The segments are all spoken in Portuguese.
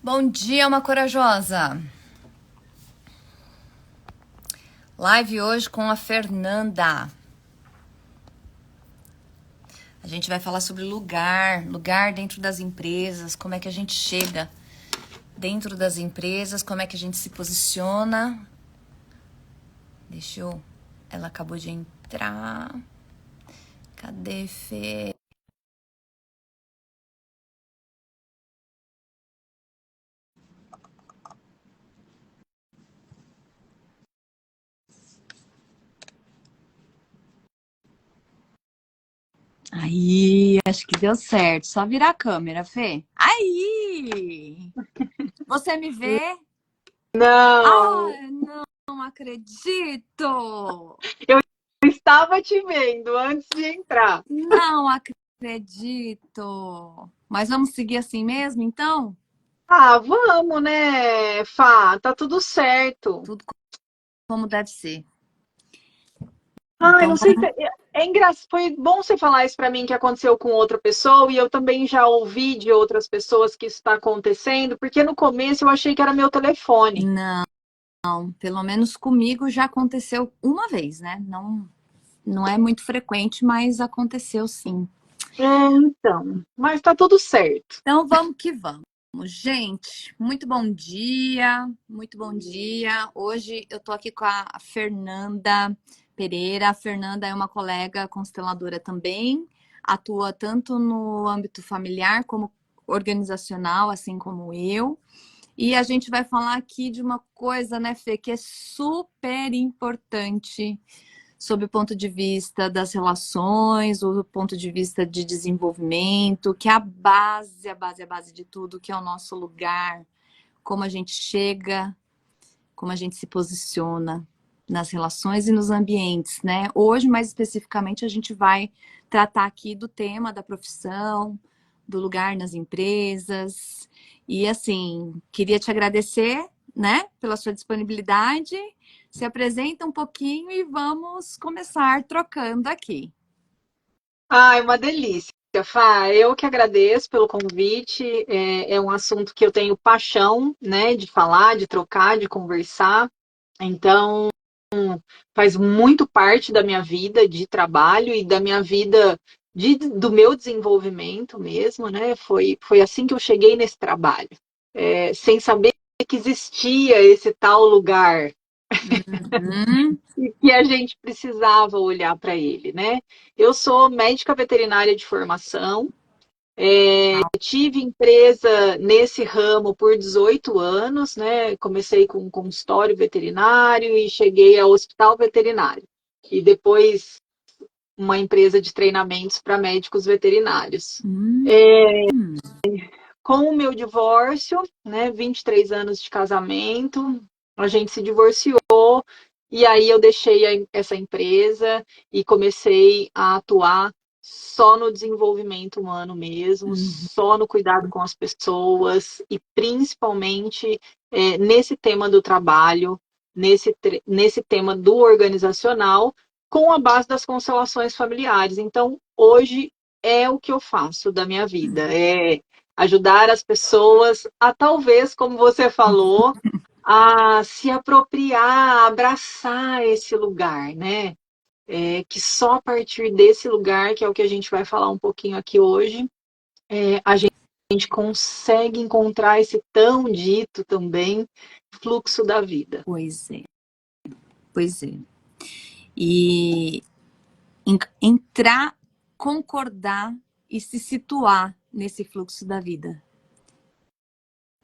Bom dia, uma corajosa! Live hoje com a Fernanda. A gente vai falar sobre lugar dentro das empresas, como é que a gente chega dentro das empresas, como é que a gente se posiciona. Ela acabou de entrar. Cadê, Fê? Aí, acho que deu certo. Só virar a câmera, Fê. Aí! Você me vê? Não, Ai, não acredito! eu estava te vendo antes de entrar. Não acredito! Mas vamos seguir assim mesmo, então? Ah, vamos, né, Fá? Tá tudo certo. Tudo como deve ser. Ai, Então não sei se vamos. foi bom você falar isso para mim que aconteceu com outra pessoa e eu também já ouvi de outras pessoas que isso está acontecendo, porque no começo eu achei que era meu telefone. Não, pelo menos comigo já aconteceu uma vez, né? Não, não é muito frequente, mas aconteceu sim. É, então, mas tá tudo certo. Então vamos que vamos. Gente, muito bom dia, muito bom dia. Hoje eu tô aqui com a Fernanda Pereira. A Fernanda é uma colega consteladora também, atua tanto no âmbito familiar como organizacional, assim como eu. E a gente vai falar aqui de uma coisa, né, Fê, que é super importante sob o ponto de vista das relações, ou do ponto de vista de desenvolvimento, que é a base de tudo, que é o nosso lugar, como a gente chega, como a gente se posiciona nas relações e nos ambientes, né? Hoje, mais especificamente, a gente vai tratar aqui do tema da profissão, do lugar nas empresas. E assim, queria te agradecer, né, pela sua disponibilidade. Se apresenta um pouquinho e vamos começar trocando aqui. Ai, uma delícia, Fá. Eu que agradeço pelo convite. É um assunto que eu tenho paixão, né, de falar, de trocar, de conversar. Então, faz muito parte da minha vida de trabalho e da minha vida do meu desenvolvimento mesmo, né? Foi assim que eu cheguei nesse trabalho, sem saber que existia esse tal lugar Uhum. e que a gente precisava olhar para ele, né? Eu sou médica veterinária de formação, tive empresa nesse ramo por 18 anos, né? Comecei com um consultório veterinário e cheguei ao hospital veterinário. E depois uma empresa de treinamentos para médicos veterinários. Uhum. Com o meu divórcio, né, 23 anos de casamento, a gente se divorciou e aí eu deixei essa empresa e comecei a atuar só no desenvolvimento humano mesmo, Uhum. só no cuidado com as pessoas e principalmente nesse tema do trabalho, nesse tema do organizacional, com a base das constelações familiares. Então, hoje é o que eu faço da minha vida, é ajudar as pessoas a talvez, como você falou, a se apropriar, a abraçar esse lugar, né? Que só a partir desse lugar, que é o que a gente vai falar um pouquinho aqui hoje, a gente consegue encontrar esse tão dito também fluxo da vida. Pois é, pois é. E entrar, concordar e se situar nesse fluxo da vida,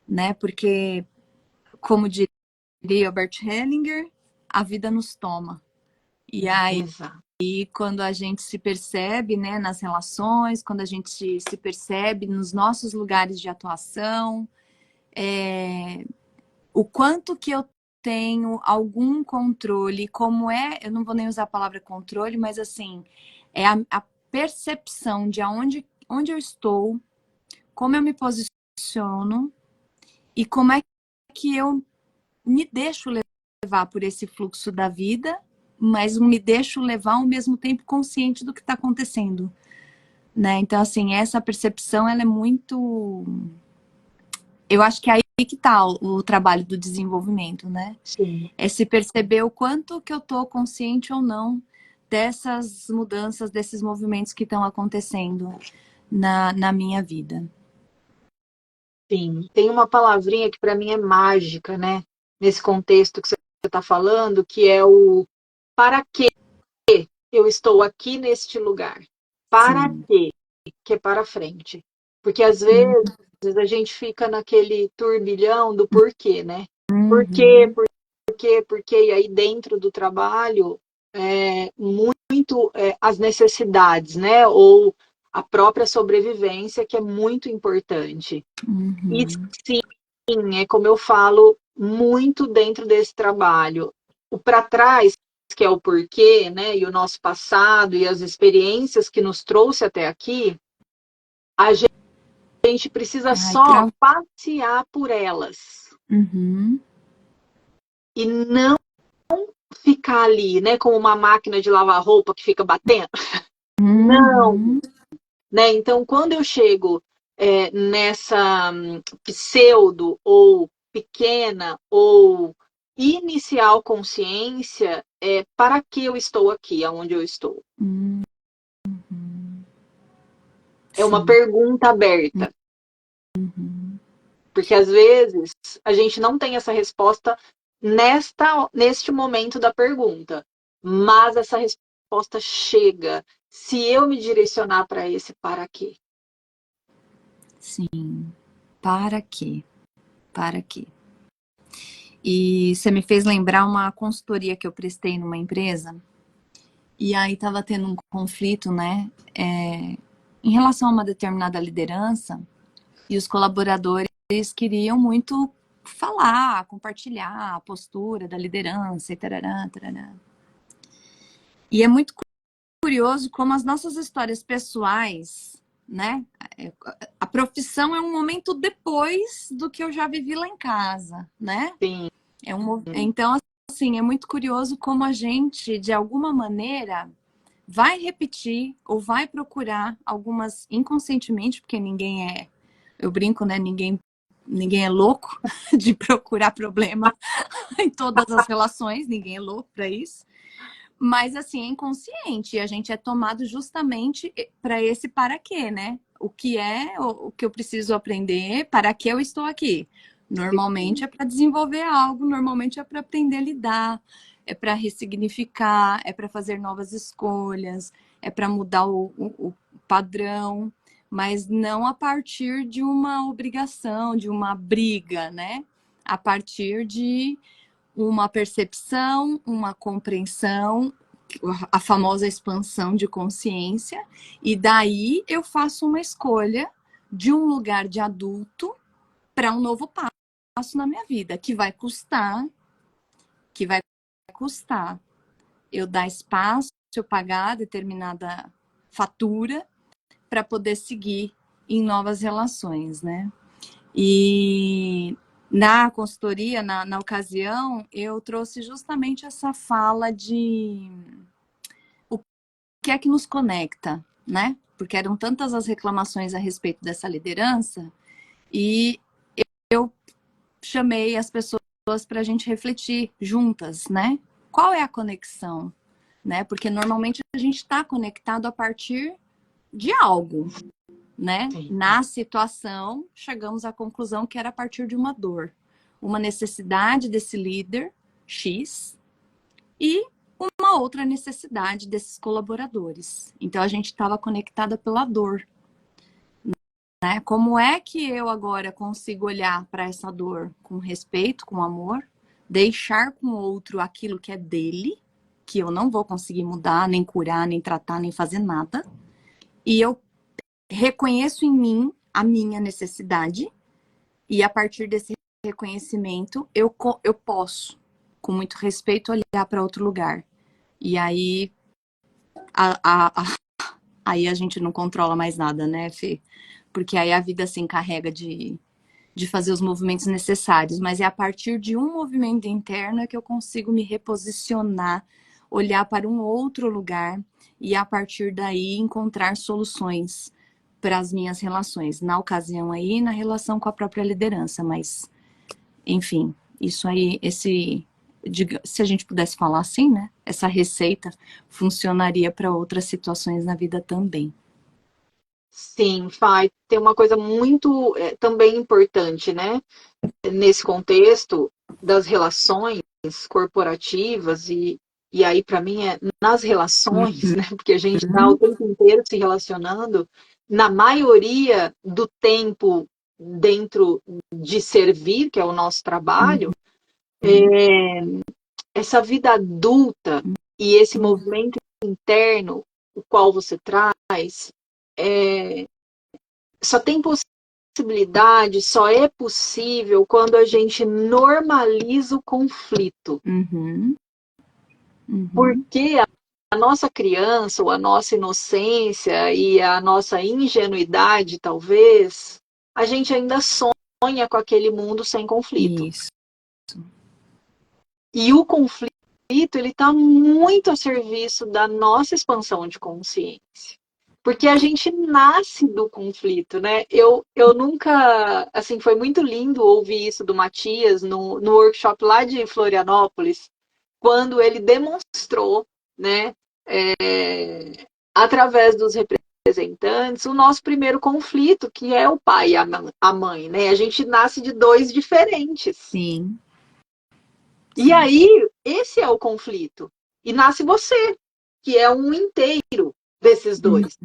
né? Porque, como diria Bert Hellinger, a vida nos toma. E aí, Exato. quando a gente se percebe, né, nas relações, quando a gente se percebe nos nossos lugares de atuação, o quanto que eu tenho algum controle, como é, eu não vou nem usar a palavra controle, mas assim, é a percepção de onde eu estou, como eu me posiciono e como é que eu me deixo levar por esse fluxo da vida, mas me deixo levar ao mesmo tempo consciente do que está acontecendo, né? Então, assim, essa percepção, ela é muito... Eu acho que aí que tá o trabalho do desenvolvimento, né? Sim. É se perceber o quanto que eu tô consciente ou não dessas mudanças, desses movimentos que estão acontecendo na minha vida. Sim, tem uma palavrinha que para mim é mágica, né? Nesse contexto que você está falando, que é o para que eu estou aqui neste lugar? Para Sim. quê? Que é para frente. Porque às vezes a gente fica naquele turbilhão do porquê, né? Por quê, Uhum. por quê, por quê? E aí dentro do trabalho, muito as necessidades, né? Ou a própria sobrevivência, que é muito importante. E Uhum. sim, é como eu falo muito dentro desse trabalho. O para trás, que é o porquê, né, e o nosso passado e as experiências que nos trouxe até aqui, a gente precisa Ai, só passear por elas Uhum. e não ficar ali, né, como uma máquina de lavar roupa que fica batendo. Não, Uhum. né? Então, quando eu chego nessa pseudo ou pequena ou inicial consciência, para que eu estou aqui, aonde eu estou? Uhum. É uma Sim. pergunta aberta, Uhum. porque às vezes a gente não tem essa resposta neste momento da pergunta, mas essa resposta chega se eu me direcionar para esse para quê. Sim. Para quê? Para quê? E você me fez lembrar uma consultoria que eu prestei numa empresa, e aí estava tendo um conflito, né, em relação a uma determinada liderança, e os colaboradores queriam muito falar, compartilhar a postura da liderança e tarará, tarará. E é muito curioso como as nossas histórias pessoais, né? A profissão é um momento depois do que eu já vivi lá em casa, né? Sim, Então, assim, é muito curioso como a gente, de alguma maneira, vai repetir ou vai procurar algumas inconscientemente, porque ninguém é, eu brinco, né? Ninguém é louco de procurar problema em todas as relações, ninguém é louco para isso. Mas assim, é inconsciente, e a gente é tomado justamente para esse para quê, né? O que é o que eu preciso aprender, para que eu estou aqui. Normalmente é para desenvolver algo, normalmente é para aprender a lidar, é para ressignificar, é para fazer novas escolhas, é para mudar o padrão, mas não a partir de uma obrigação, de uma briga, né? A partir de uma percepção, uma compreensão, a famosa expansão de consciência, e daí eu faço uma escolha de um lugar de adulto para um novo passo na minha vida, que vai custar eu dar espaço, eu pagar determinada fatura para poder seguir em novas relações, né? E na consultoria, na ocasião, eu trouxe justamente essa fala de o que é que nos conecta, né? Porque eram tantas as reclamações a respeito dessa liderança, e eu chamei as pessoas para a gente refletir juntas, né? Qual é a conexão, né? Porque normalmente a gente está conectado a partir de algo, né? sim. Na situação, chegamos à conclusão que era a partir de uma dor, uma necessidade desse líder X e uma outra necessidade desses colaboradores. Então a gente estava conectada pela dor, né? Como é que eu agora consigo olhar para essa dor com respeito, com amor, deixar com o outro aquilo que é dele, que eu não vou conseguir mudar, nem curar, nem tratar, nem fazer nada, e eu reconheço em mim a minha necessidade, e a partir desse reconhecimento eu posso, com muito respeito, olhar para outro lugar. E aí aí a gente não controla mais nada, né, Fê? Porque aí a vida se encarrega de fazer os movimentos necessários, mas é a partir de um movimento interno é que eu consigo me reposicionar, olhar para um outro lugar e a partir daí encontrar soluções para as minhas relações. Na ocasião aí, na relação com a própria liderança, mas Enfim, isso aí, se a gente pudesse falar assim, né? Essa receita funcionaria para outras situações na vida também. Sim, Fai, tem uma coisa muito também importante, né? Nesse contexto das relações corporativas e aí para mim é nas relações, né? Porque a gente está o Uhum, tempo inteiro se relacionando, na maioria do tempo dentro de servir, que é o nosso trabalho, uhum, essa vida adulta e esse uhum. movimento interno, o qual você traz, é, só tem possibilidade, só é possível quando a gente normaliza o conflito. Uhum, uhum. Porque a nossa criança, ou a nossa inocência e a nossa ingenuidade, talvez, a gente ainda sonha com aquele mundo sem conflito. Isso. E o conflito, ele está muito a serviço da nossa expansão de consciência. Porque a gente nasce do conflito, né? Eu nunca, assim, foi muito lindo ouvir isso do Matias no workshop lá de Florianópolis, quando ele demonstrou, né, através dos representantes, o nosso primeiro conflito, que é o pai e a mãe, né? A gente nasce de dois diferentes. Sim, E sim. aí, esse é o conflito. E nasce você, que é um inteiro desses Uhum. dois.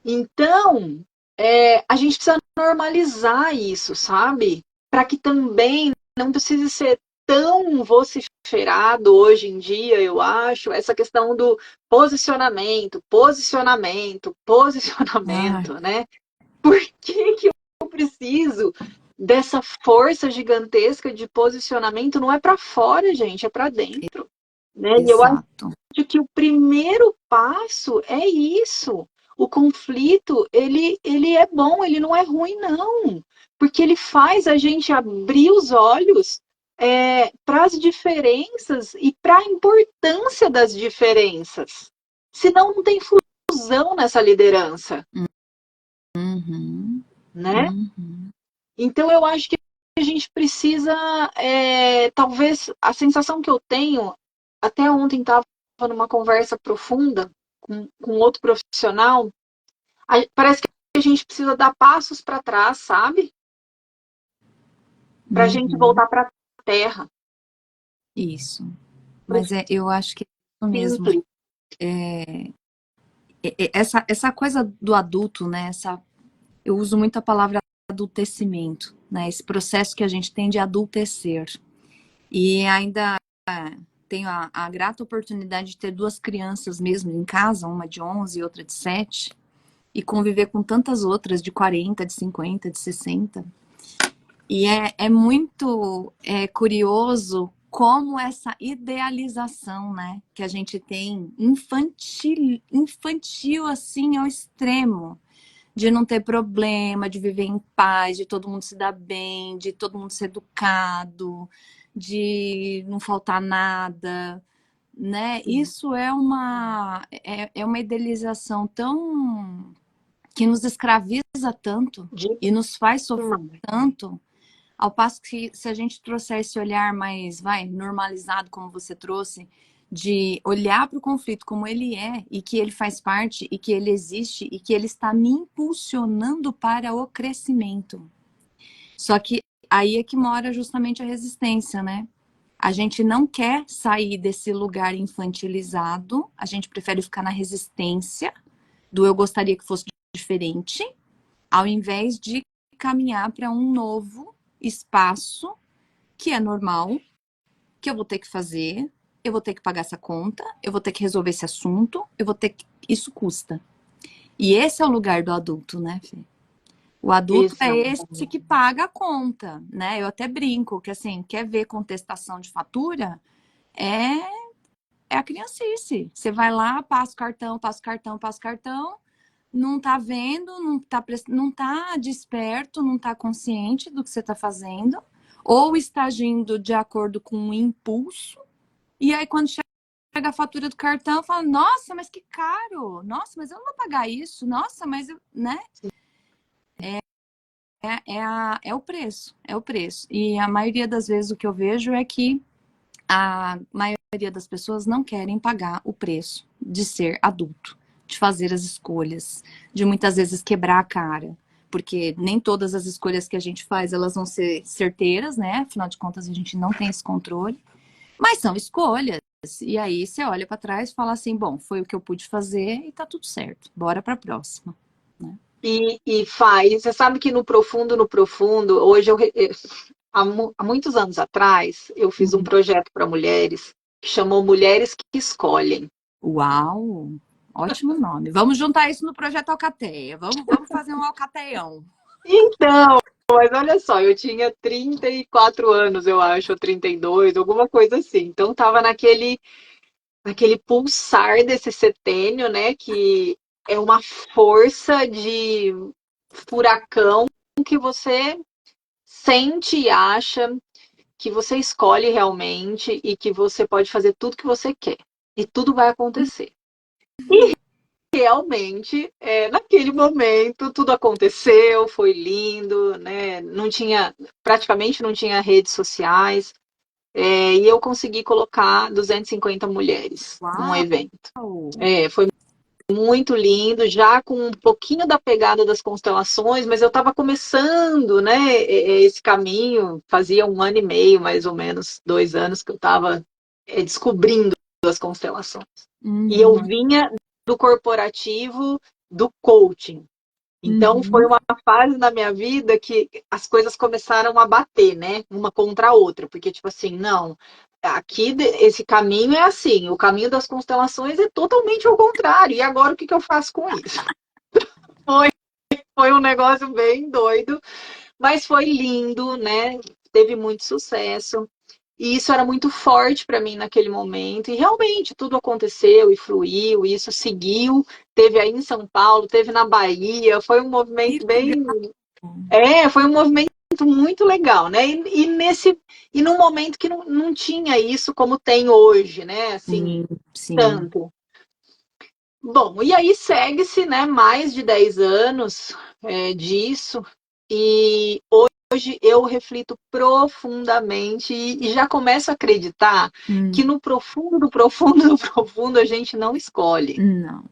Então, a gente precisa normalizar isso, sabe? Para que também não precise ser tão vociferado hoje em dia, eu acho, essa questão do posicionamento, posicionamento, Ai, posicionamento, né? Por que eu preciso dessa força gigantesca de posicionamento? Não é para fora, gente, é para dentro, né? E eu acho exato. que o primeiro passo é isso. O conflito, ele é bom, ele não é ruim, não. Porque ele faz a gente abrir os olhos para as diferenças e para a importância das diferenças. Senão não tem fusão nessa liderança, Uhum, né? uhum. Então eu acho que a gente precisa, talvez a sensação que eu tenho, até ontem estava numa conversa profunda com outro profissional, parece que a gente precisa dar passos para trás, sabe? Para a gente Uhum. voltar para a terra, Isso. para o Mas eu acho que é isso mesmo. simples. Essa coisa do adulto, né? Eu uso muito a palavra adultecimento, né? Esse processo que a gente tem de adultecer. E ainda tenho a grata oportunidade de ter duas crianças mesmo em casa, uma de 11 e outra de 7, e conviver com tantas outras de 40, de 50, de 60. E é muito curioso como essa idealização, né, que a gente tem infantil assim ao extremo, de não ter problema, de viver em paz, de todo mundo se dar bem, de todo mundo ser educado, de não faltar nada, né? Isso é uma idealização tão que nos escraviza tanto e nos faz sofrer Demais. tanto, ao passo que se a gente trouxer esse olhar mais, normalizado, como você trouxe, de olhar para o conflito como ele é e que ele faz parte e que ele existe e que ele está me impulsionando para o crescimento. Só que aí é que mora justamente a resistência, né? A gente não quer sair desse lugar infantilizado, a gente prefere ficar na resistência do eu gostaria que fosse diferente, ao invés de caminhar para um novo espaço que é normal, que eu vou ter que fazer, eu vou ter que pagar essa conta, eu vou ter que resolver esse assunto, eu vou ter que. Isso custa. E esse é o lugar do adulto, né, Fê? O adulto é esse que Exatamente. paga a conta, né? Eu até brinco que, assim, quer ver contestação de fatura? É, é a criancice. Você vai lá, passa o cartão, passa o cartão, passa o cartão, não tá vendo, não tá desperto, não tá consciente do que você tá fazendo, ou está agindo de acordo com um impulso, e aí quando chega a fatura do cartão, fala, nossa, mas que caro, nossa, mas eu não vou pagar isso, nossa, mas eu, né? é o preço, é o preço. E a maioria das vezes o que eu vejo é que a maioria das pessoas não querem pagar o preço de ser adulto, de fazer as escolhas, de muitas vezes quebrar a cara, porque nem todas as escolhas que a gente faz elas vão ser certeiras, né? Afinal de contas, a gente não tem esse controle, mas são escolhas. E aí você olha para trás e fala assim, bom, foi o que eu pude fazer e tá tudo certo. Bora para a próxima, né? E faz. Você sabe que no profundo, hoje há muitos anos atrás, eu fiz um Uhum. projeto para mulheres que chamou Mulheres que Escolhem. Uau! Ótimo nome. Vamos juntar isso no projeto Alcateia. Vamos fazer um alcateião. Então, mas olha só, eu tinha 34 anos, eu acho, ou 32, alguma coisa assim. Então, estava naquele pulsar desse setênio, né, que é uma força de furacão que você sente e acha que você escolhe realmente e que você pode fazer tudo que você quer. E tudo vai acontecer. Realmente, naquele momento, tudo aconteceu, foi lindo, né? Praticamente não tinha redes sociais, e eu consegui colocar 250 mulheres num Uau! evento. Foi muito lindo, já com um pouquinho da pegada das constelações, mas eu estava começando, né, esse caminho, fazia 1 ano e meio, mais ou menos, 2 anos que eu estava descobrindo as constelações. E eu Uhum. vinha do corporativo, do coaching. Então foi Uhum. uma fase na minha vida que as coisas começaram a bater, né? Uma contra a outra, porque tipo assim, não, aqui esse caminho é assim, o caminho das constelações é totalmente ao contrário. E agora o que eu faço com isso? Foi, foi um negócio bem doido, mas foi lindo, né? Teve muito sucesso. E isso era muito forte para mim naquele momento. E realmente tudo aconteceu e fluiu, e isso seguiu. Teve aí em São Paulo, teve na Bahia. Foi um Que movimento legal! bem. Foi um movimento muito legal, né? E num momento que não tinha isso como tem hoje, né? Assim, Sim, sim. tanto. Bom, e aí segue-se, né, mais de 10 anos disso, e hoje eu reflito profundamente e já começo a acreditar que no profundo do profundo do profundo a gente não escolhe. Não.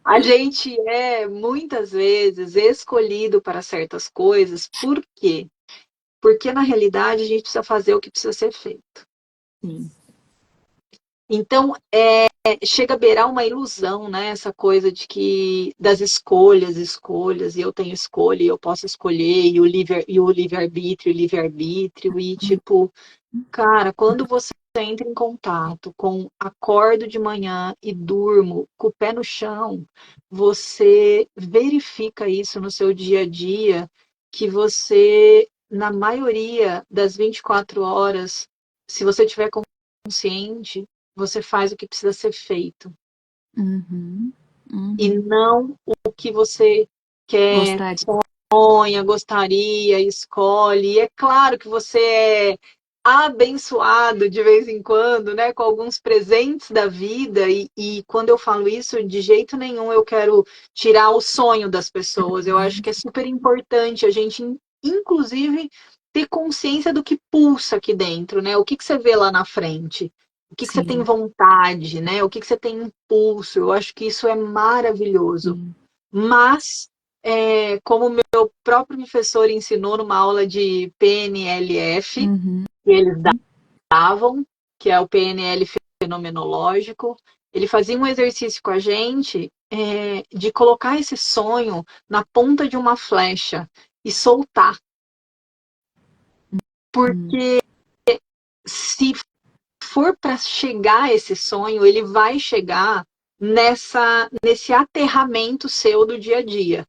A gente é muitas vezes escolhido para certas coisas, por quê? Porque na realidade a gente precisa fazer o que precisa ser feito. Sim. Então, chega a beirar uma ilusão, né? Essa coisa de que das escolhas, e eu tenho escolha, e eu posso escolher, e o livre-arbítrio, e tipo, cara, quando você entra em contato com acordo de manhã e durmo com o pé no chão, você verifica isso no seu dia a dia, que você, na maioria das 24 horas, se você tiver consciente, você faz o que precisa ser feito Uhum. e Uhum. não o que você quer, Gostaria. sonha, gostaria, escolhe. E é claro que você é abençoado de vez em quando, né, com alguns presentes da vida. E quando eu falo isso, de jeito nenhum eu quero tirar o sonho das pessoas. Eu acho que é super importante a gente, inclusive, ter consciência do que pulsa aqui dentro, né? O que você vê lá na frente? O que você tem Sim, vontade, né? O que você tem impulso? Eu acho que isso é maravilhoso. sim. Mas, como o meu próprio professor ensinou numa aula de PNLF, Uhum. que eles davam, que é o PNL fenomenológico, ele fazia um exercício com a gente de colocar esse sonho na ponta de uma flecha e soltar. Uhum. Porque se for para chegar a esse sonho, ele vai chegar nesse aterramento seu do dia a dia,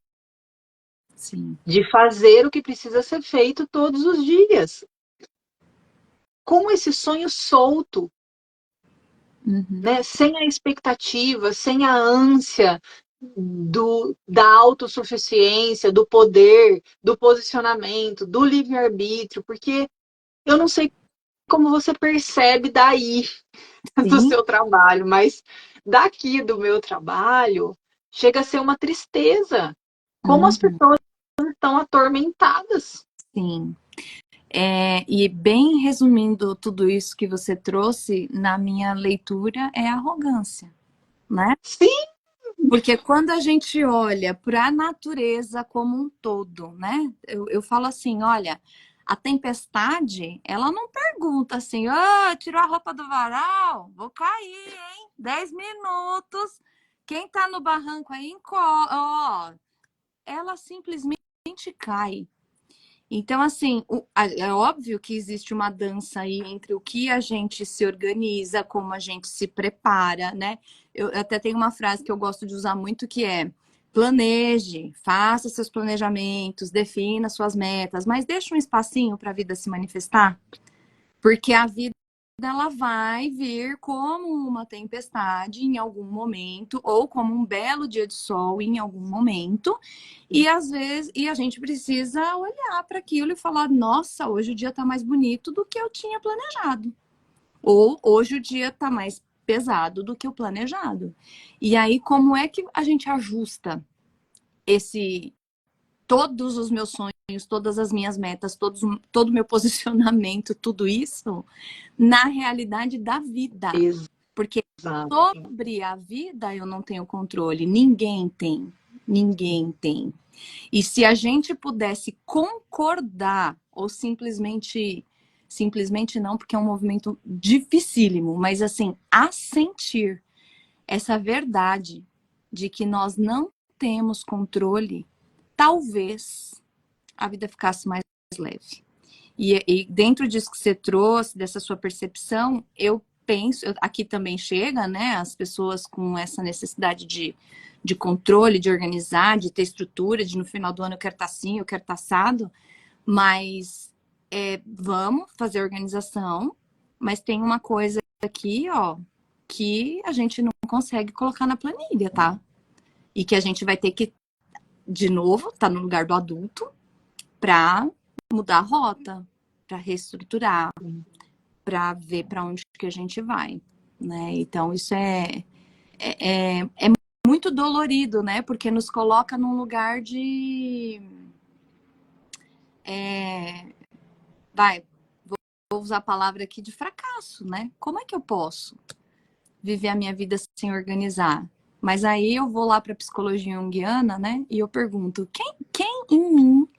Sim. de fazer o que precisa ser feito todos os dias. Com esse sonho solto, Uhum. né? Sem a expectativa, sem a ânsia da autossuficiência, do poder, do posicionamento, do livre-arbítrio, porque eu não sei como você percebe daí do Sim. seu trabalho, mas daqui do meu trabalho chega a ser uma tristeza. Como as Uhum. pessoas estão atormentadas. Sim. E bem resumindo tudo isso que você trouxe, na minha leitura, é arrogância, né? Sim. Porque quando a gente olha para a natureza como um todo, né? Eu falo assim, olha, a tempestade, ela não pergunta assim, tirou a roupa do varal? Vou cair, hein? 10 minutos. Quem tá no barranco aí, ela simplesmente cai. Então, assim, é óbvio que existe uma dança aí entre o que a gente se organiza, como a gente se prepara, né? Eu até tenho uma frase que eu gosto de usar muito que é: planeje, faça seus planejamentos, defina suas metas, mas deixa um espacinho para a vida se manifestar, porque a vida ela vai vir como uma tempestade em algum momento, ou como um belo dia de sol em algum momento, e às vezes a gente precisa olhar para aquilo e falar: nossa, hoje o dia está mais bonito do que eu tinha planejado. Ou hoje o dia está mais pesado do que o planejado. E aí, como é que a gente ajusta todos os meus sonhos, todas as minhas metas, todo o meu posicionamento, tudo isso na realidade da vida? Porque sobre a vida eu não tenho controle, ninguém tem. Ninguém tem. E se a gente pudesse concordar, ou simplesmente não, porque é um movimento dificílimo, mas assim, assentir essa verdade de que nós não temos controle, talvez a vida ficasse mais leve. E dentro disso que você trouxe, dessa sua percepção, eu penso, aqui também chega, né, as pessoas com essa necessidade de controle, de organizar, de ter estrutura, de no final do ano eu quero estar assim, eu quero estar assado, mas vamos fazer organização, mas tem uma coisa aqui, ó, que a gente não consegue colocar na planilha, tá? E que a gente vai ter que, de novo, tá no lugar do adulto para mudar a rota, para reestruturar, para ver para onde que a gente vai, né? Então isso é muito dolorido, né? Porque nos coloca num lugar de vou usar a palavra aqui de fracasso, né? Como é que eu posso viver a minha vida sem organizar? Mas aí eu vou lá para a psicologia junguiana, né? E eu pergunto: quem em mim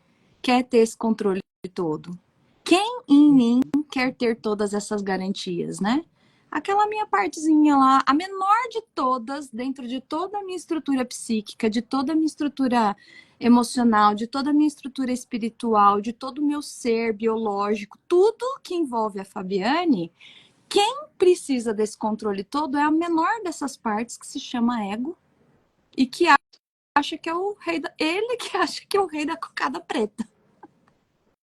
quer ter esse controle todo? Quem em mim quer ter todas essas garantias, né? Aquela minha partezinha lá, a menor de todas, dentro de toda a minha estrutura psíquica, de toda a minha estrutura emocional, de toda a minha estrutura espiritual, de todo o meu ser biológico, tudo que envolve a Fabiane, quem precisa desse controle todo é a menor dessas partes, que se chama ego, e que acha que é o rei ele que acha que é o rei da cocada preta.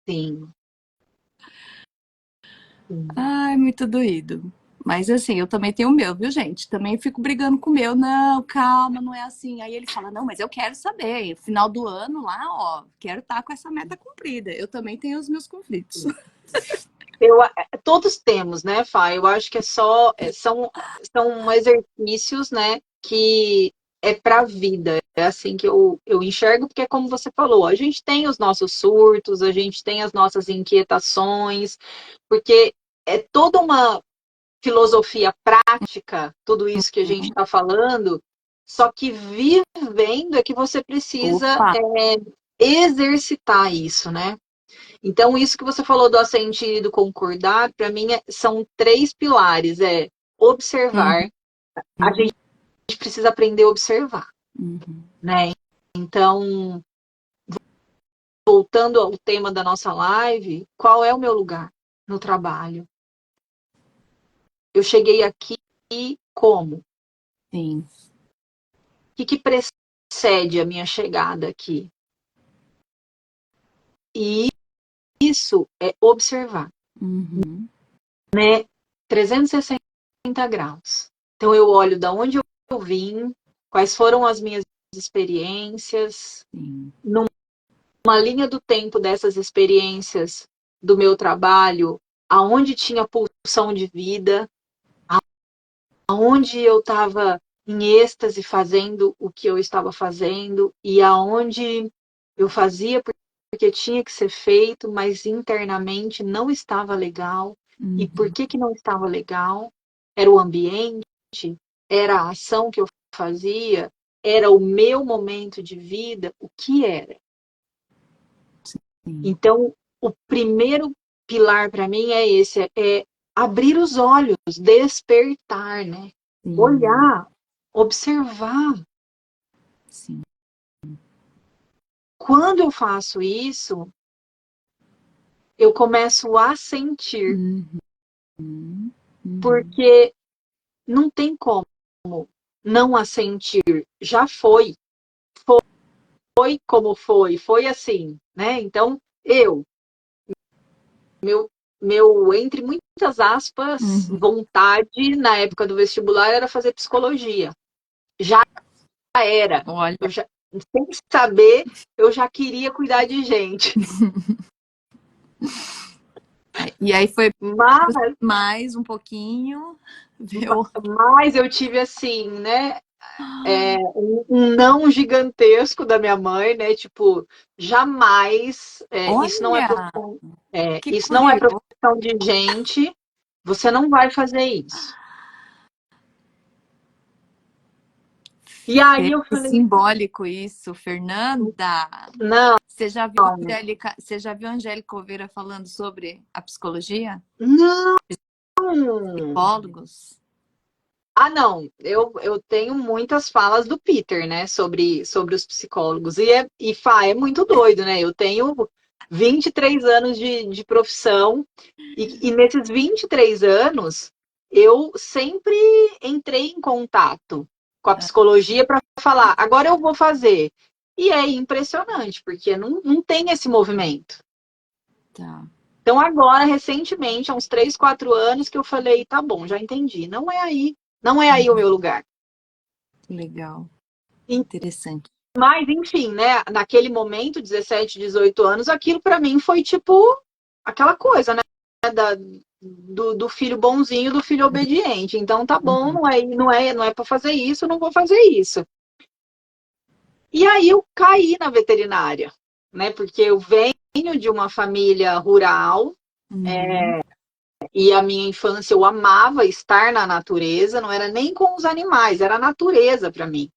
Sim. Ai, muito doído. Mas assim, eu também tenho o meu, viu, gente? Também fico brigando com o meu. Não, calma, não é assim. Aí ele fala: não, mas eu quero saber. Final do ano lá, ó, quero estar com essa meta cumprida. Eu também tenho os meus conflitos. Todos temos, né, Fá? Eu acho que são exercícios, né, que é para a vida. É assim que eu enxergo, porque é como você falou, a gente tem os nossos surtos, a gente tem as nossas inquietações, porque é toda uma filosofia prática, tudo isso que a gente está falando, só que vivendo é que você precisa exercitar isso, né? Então, isso que você falou do assentir e do concordar, para mim, são três pilares. É observar. A gente precisa aprender a observar, né? Então, voltando ao tema da nossa live, qual é o meu lugar no trabalho? Eu cheguei aqui como? Sim. O que precede a minha chegada aqui? E isso é observar, né? 360 graus. Então, eu olho da onde eu vim, quais foram as minhas experiências, numa linha do tempo dessas experiências do meu trabalho, aonde tinha pulsão de vida, aonde eu estava em êxtase fazendo o que eu estava fazendo e aonde eu fazia porque tinha que ser feito, mas internamente não estava legal. E por Uhum. que não estava legal? Era o ambiente, era a ação que eu fazia, era o meu momento de vida, o que era? Sim, Então, o primeiro pilar para mim é esse, é abrir os olhos, despertar, né? sim, Olhar, observar. sim. Quando eu faço isso, eu começo a sentir, Uhum. Uhum. porque não tem como não a sentir. Já foi como foi assim, né? Então, meu, entre muitas aspas, Uhum. vontade na época do vestibular era fazer psicologia. Já era. Olha, Eu já, sem saber, eu já queria cuidar de gente. e aí foi Mas, mais um pouquinho, viu? mas eu tive assim, né? Um não gigantesco da minha mãe, né? Tipo, jamais, Olha, que isso não é curioso. profissão de gente, você não vai fazer isso. E aí eu Que falei, simbólico isso, Fernanda. não, Você já viu a Angélica Oveira falando sobre a psicologia? não. Psicólogos? Ah, não, eu tenho muitas falas do Peter, né, sobre os psicólogos. É muito doido, né? Eu tenho 23 anos de profissão, e nesses 23 anos, eu sempre entrei em contato com a psicologia para falar, agora eu vou fazer. E é impressionante, porque não tem esse movimento. Tá. Então, agora, recentemente, há uns 3, 4 anos, que eu falei, tá bom, já entendi. Não é aí o meu lugar. Legal. E- Interessante. Mas, enfim, né? Naquele momento, 17, 18 anos, aquilo para mim foi tipo aquela coisa, né? Do filho bonzinho, do filho obediente. Então, tá bom, Uhum. não é para fazer isso, não vou fazer isso. E aí eu caí na veterinária, né? Porque eu venho de uma família rural. Uhum. E a minha infância eu amava estar na natureza, não era nem com os animais, era a natureza para mim.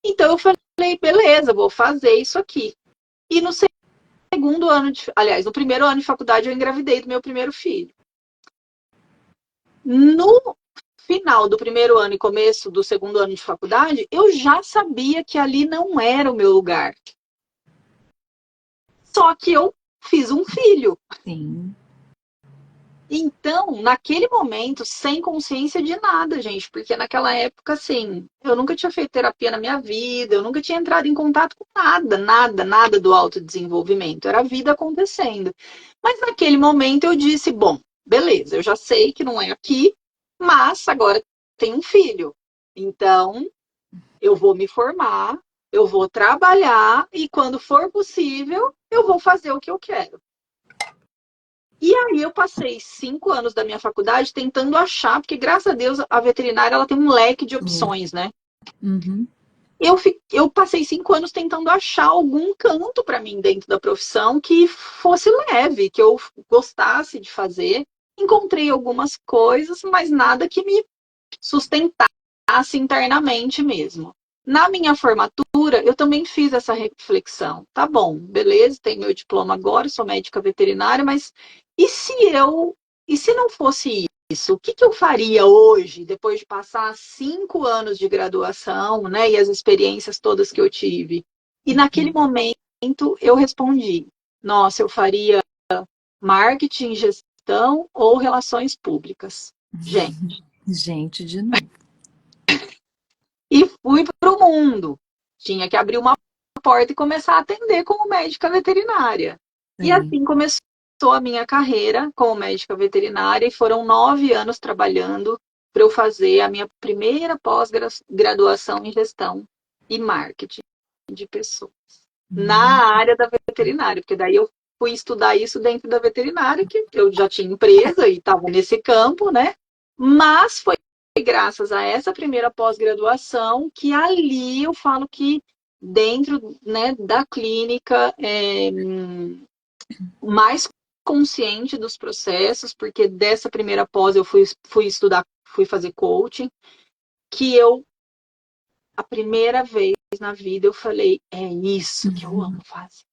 Então eu falei, beleza, vou fazer isso aqui. E no segundo ano aliás, no primeiro ano de faculdade eu engravidei do meu primeiro filho. No final do primeiro ano e começo do segundo ano de faculdade, eu já sabia que ali não era o meu lugar. Só que eu fiz um filho. Sim. Então, naquele momento, sem consciência de nada, gente, porque naquela época, assim, eu nunca tinha feito terapia na minha vida, eu nunca tinha entrado em contato com nada, nada, nada do autodesenvolvimento, era a vida acontecendo. Mas naquele momento eu disse, bom, beleza, eu já sei que não é aqui, mas agora tenho um filho. Então, eu vou me formar, eu vou trabalhar e quando for possível, eu vou fazer o que eu quero. E aí eu passei 5 anos da minha faculdade tentando achar, porque graças a Deus a veterinária ela tem um leque de opções, né? Uhum. Eu passei 5 anos tentando achar algum canto para mim dentro da profissão que fosse leve, que eu gostasse de fazer. Encontrei algumas coisas, mas nada que me sustentasse internamente mesmo. Na minha formatura, eu também fiz essa reflexão. Tá bom, beleza, tenho meu diploma agora, sou médica veterinária, mas e se eu, e se não fosse isso? O que que eu faria hoje, depois de passar 5 anos de graduação, né, e as experiências todas que eu tive? E naquele momento eu respondi: nossa, eu faria marketing, gestão ou relações públicas. Gente. Gente, de novo. E fui para o mundo. Tinha que abrir uma porta e começar a atender como médica veterinária. E Sim. assim começou a minha carreira como médica veterinária, e foram 9 anos trabalhando para eu fazer a minha primeira pós-graduação em gestão e marketing de pessoas Hum. na área da veterinária, porque daí eu fui estudar isso dentro da veterinária, que eu já tinha empresa e estava nesse campo, né? Mas foi graças a essa primeira pós-graduação que ali eu falo que dentro, né, da clínica, mais consciente dos processos, porque dessa primeira pós eu fui estudar, fui fazer coaching, que a primeira vez na vida eu falei, é isso que eu amo fazer.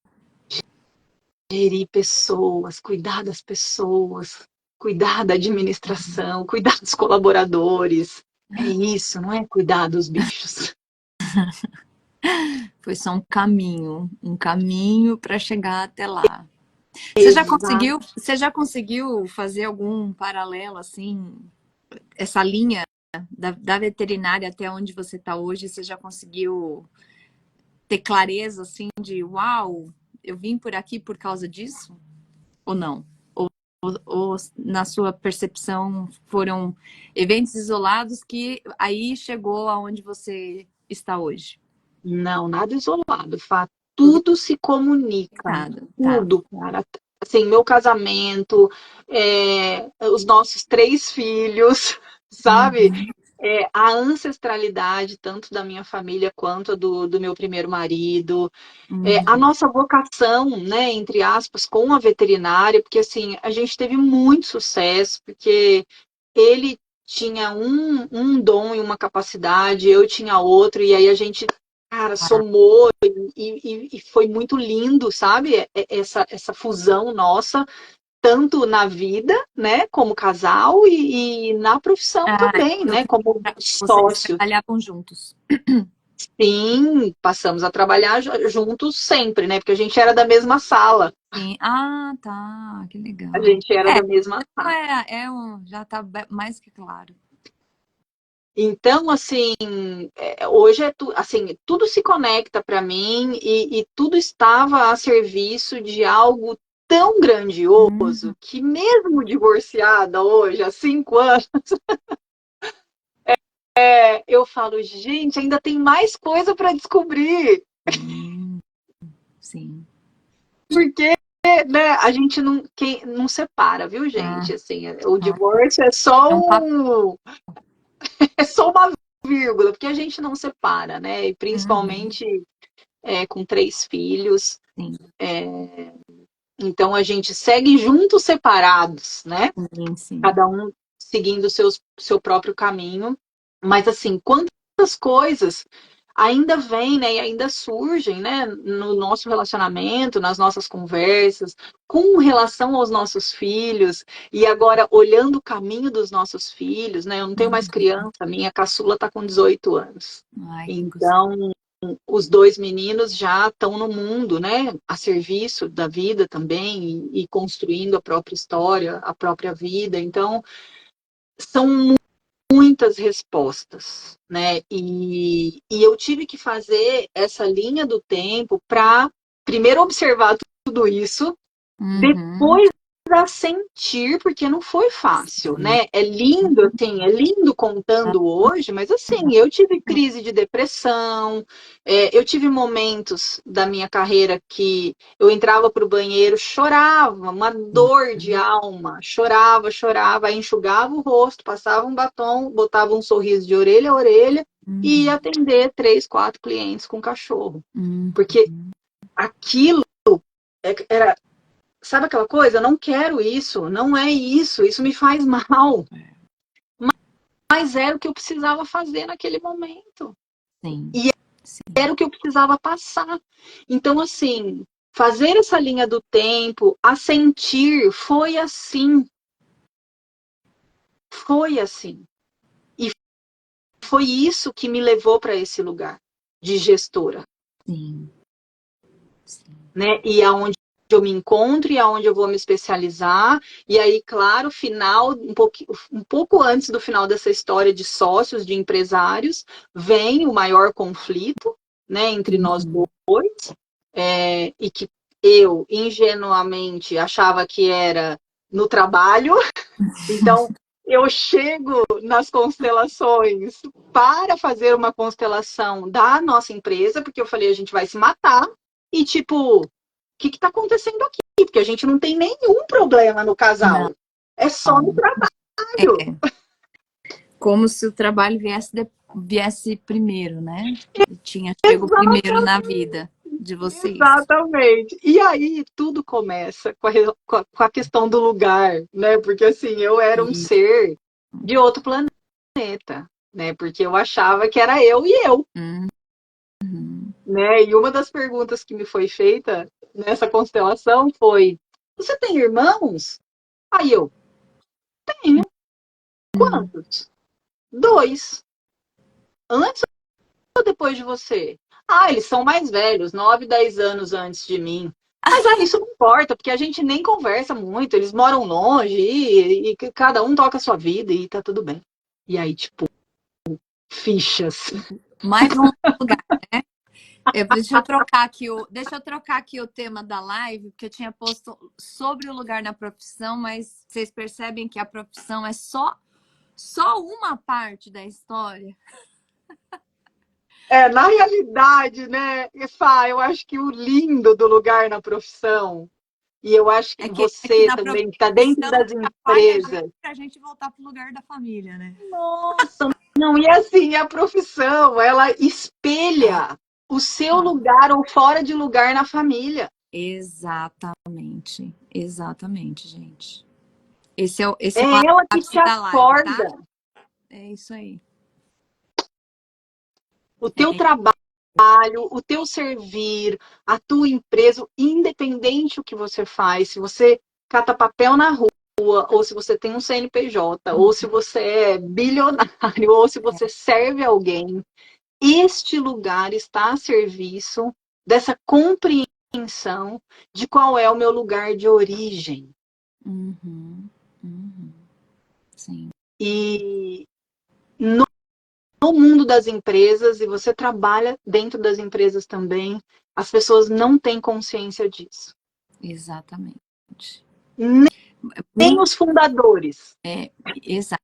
Gerir pessoas, cuidar das pessoas, cuidar da administração, cuidar dos colaboradores. É isso, não é cuidar dos bichos. Foi só um caminho para chegar até lá. Exato. Você já conseguiu fazer algum paralelo assim, essa linha da veterinária até onde você está hoje? Você já conseguiu ter clareza assim de, uau, eu vim por aqui por causa disso? Ou não? Ou na sua percepção foram eventos isolados que aí chegou aonde você está hoje? Não, nada isolado, Fá. Tudo se comunica. Nada, tá. Tudo, cara. Assim, meu casamento, os nossos 3 filhos, sabe? Uhum, A ancestralidade, tanto da minha família quanto do meu primeiro marido. A uhum, nossa vocação, né, entre aspas, com a veterinária, porque assim, a gente teve muito sucesso, porque ele tinha um dom e uma capacidade, eu tinha outro, e aí a gente, cara, somou e foi muito lindo, sabe? Essa fusão nossa, tanto na vida, né, como casal, e na profissão ah, também, eu né, como vocês sócios. trabalhavam juntos. Sim, passamos a trabalhar juntos sempre, né? Porque a gente era da mesma sala. Sim. Ah, tá, que A legal. gente era da mesma sala. Já tá mais que claro. Então, assim, hoje assim, tudo se conecta para mim e tudo estava a serviço de algo tão Uhum. grandioso que mesmo divorciada hoje, há 5 anos, eu falo, gente, ainda tem mais coisa para descobrir. Sim, sim. Porque, né, a gente não separa, viu, Ah, gente? Assim, o ah, divórcio é é um papo. é só uma vírgula, porque a gente não separa, né? E Uhum, principalmente com 3 filhos. sim, Então a gente segue juntos separados, né? sim, sim. Cada um seguindo seu próprio caminho. Mas assim, quantas coisas ainda vêm, né? E ainda surgem, né? No nosso relacionamento, nas nossas conversas, com relação aos nossos filhos. E agora, olhando o caminho dos nossos filhos, né? Eu não tenho mais Uhum. criança, minha caçula está com 18 anos. Ai, que gostoso. Então, os 2 meninos já estão no mundo, né, a serviço da vida também e construindo a própria história, a própria vida. Então, são muitas respostas, né? E eu tive que fazer essa linha do tempo para primeiro observar tudo isso, Uhum, depois a sentir, porque não foi fácil, sim. né? É lindo, assim, é lindo contando hoje, mas assim, eu tive crise de depressão, eu tive momentos da minha carreira que eu entrava para o banheiro, chorava, uma dor de alma, chorava, chorava, aí enxugava o rosto, passava um batom, botava um sorriso de orelha a orelha e ia Uhum, atender 3, 4 clientes com cachorro. uhum, Porque aquilo era, sabe aquela coisa? Eu não quero isso, não é isso, isso me faz mal. Mas era o que eu precisava fazer naquele momento. sim, E sim. era o que eu precisava passar. Então, assim, fazer essa linha do tempo, a sentir, foi assim. Foi assim. E foi isso que me levou para esse lugar de gestora, Sim, sim. né? E aonde eu me encontro e aonde eu vou me especializar. E aí, claro, final, um pouco antes do final dessa história de sócios, de empresários, vem o maior conflito, né, entre nós Uhum. dois, e que eu, ingenuamente, achava que era no trabalho. Então, eu chego nas constelações para fazer uma constelação da nossa empresa, porque eu falei, a gente vai se matar. E, tipo, que está acontecendo aqui? Porque a gente não tem nenhum problema no Não, casal. É só no trabalho. é. Como se o trabalho viesse primeiro, né? Tinha chego primeiro Exatamente. na vida de vocês. Exatamente. E aí tudo começa com a questão do lugar, né? Porque assim, eu era um E, ser de outro planeta, né? Porque eu achava que era eu e eu, uhum. né? E uma das perguntas que me foi feita nessa constelação foi: Você tem irmãos? Aí eu, tenho. Uhum. Quantos? Dois. Antes ou depois de você? Ah, eles são mais velhos, 9, 10 anos antes de mim. Mas isso não importa, porque a gente nem conversa muito, eles moram longe e cada um toca a sua vida e tá tudo bem. E aí, tipo, fichas. Mais um lugar, né? Deixa eu trocar aqui o tema da live, porque eu tinha posto sobre o lugar na profissão, mas vocês percebem que a profissão é só uma parte da história. É, na realidade, né, Fá, eu acho que o lindo do lugar na profissão, e eu acho que É que você na também que está dentro profissão das atrapalha empresas. a gente voltar para o lugar da família, né? Nossa, não, e assim, a profissão, ela Ah, espelha o seu ah. lugar ou fora de lugar na família. Exatamente, exatamente, gente. É Esse é o ela que te ápice da live, tá? acorda. É isso aí. O teu É, trabalho, o teu servir, a tua empresa, independente o que você faz, se você cata papel na rua, ou se você tem um CNPJ, ou se você é bilionário, ou se você serve alguém, este lugar está a serviço dessa compreensão de qual é o meu lugar de origem. uhum, uhum, sim, E no mundo das empresas, e você trabalha dentro das empresas também, as pessoas não têm consciência disso. exatamente. Nem Muito, os fundadores. exato.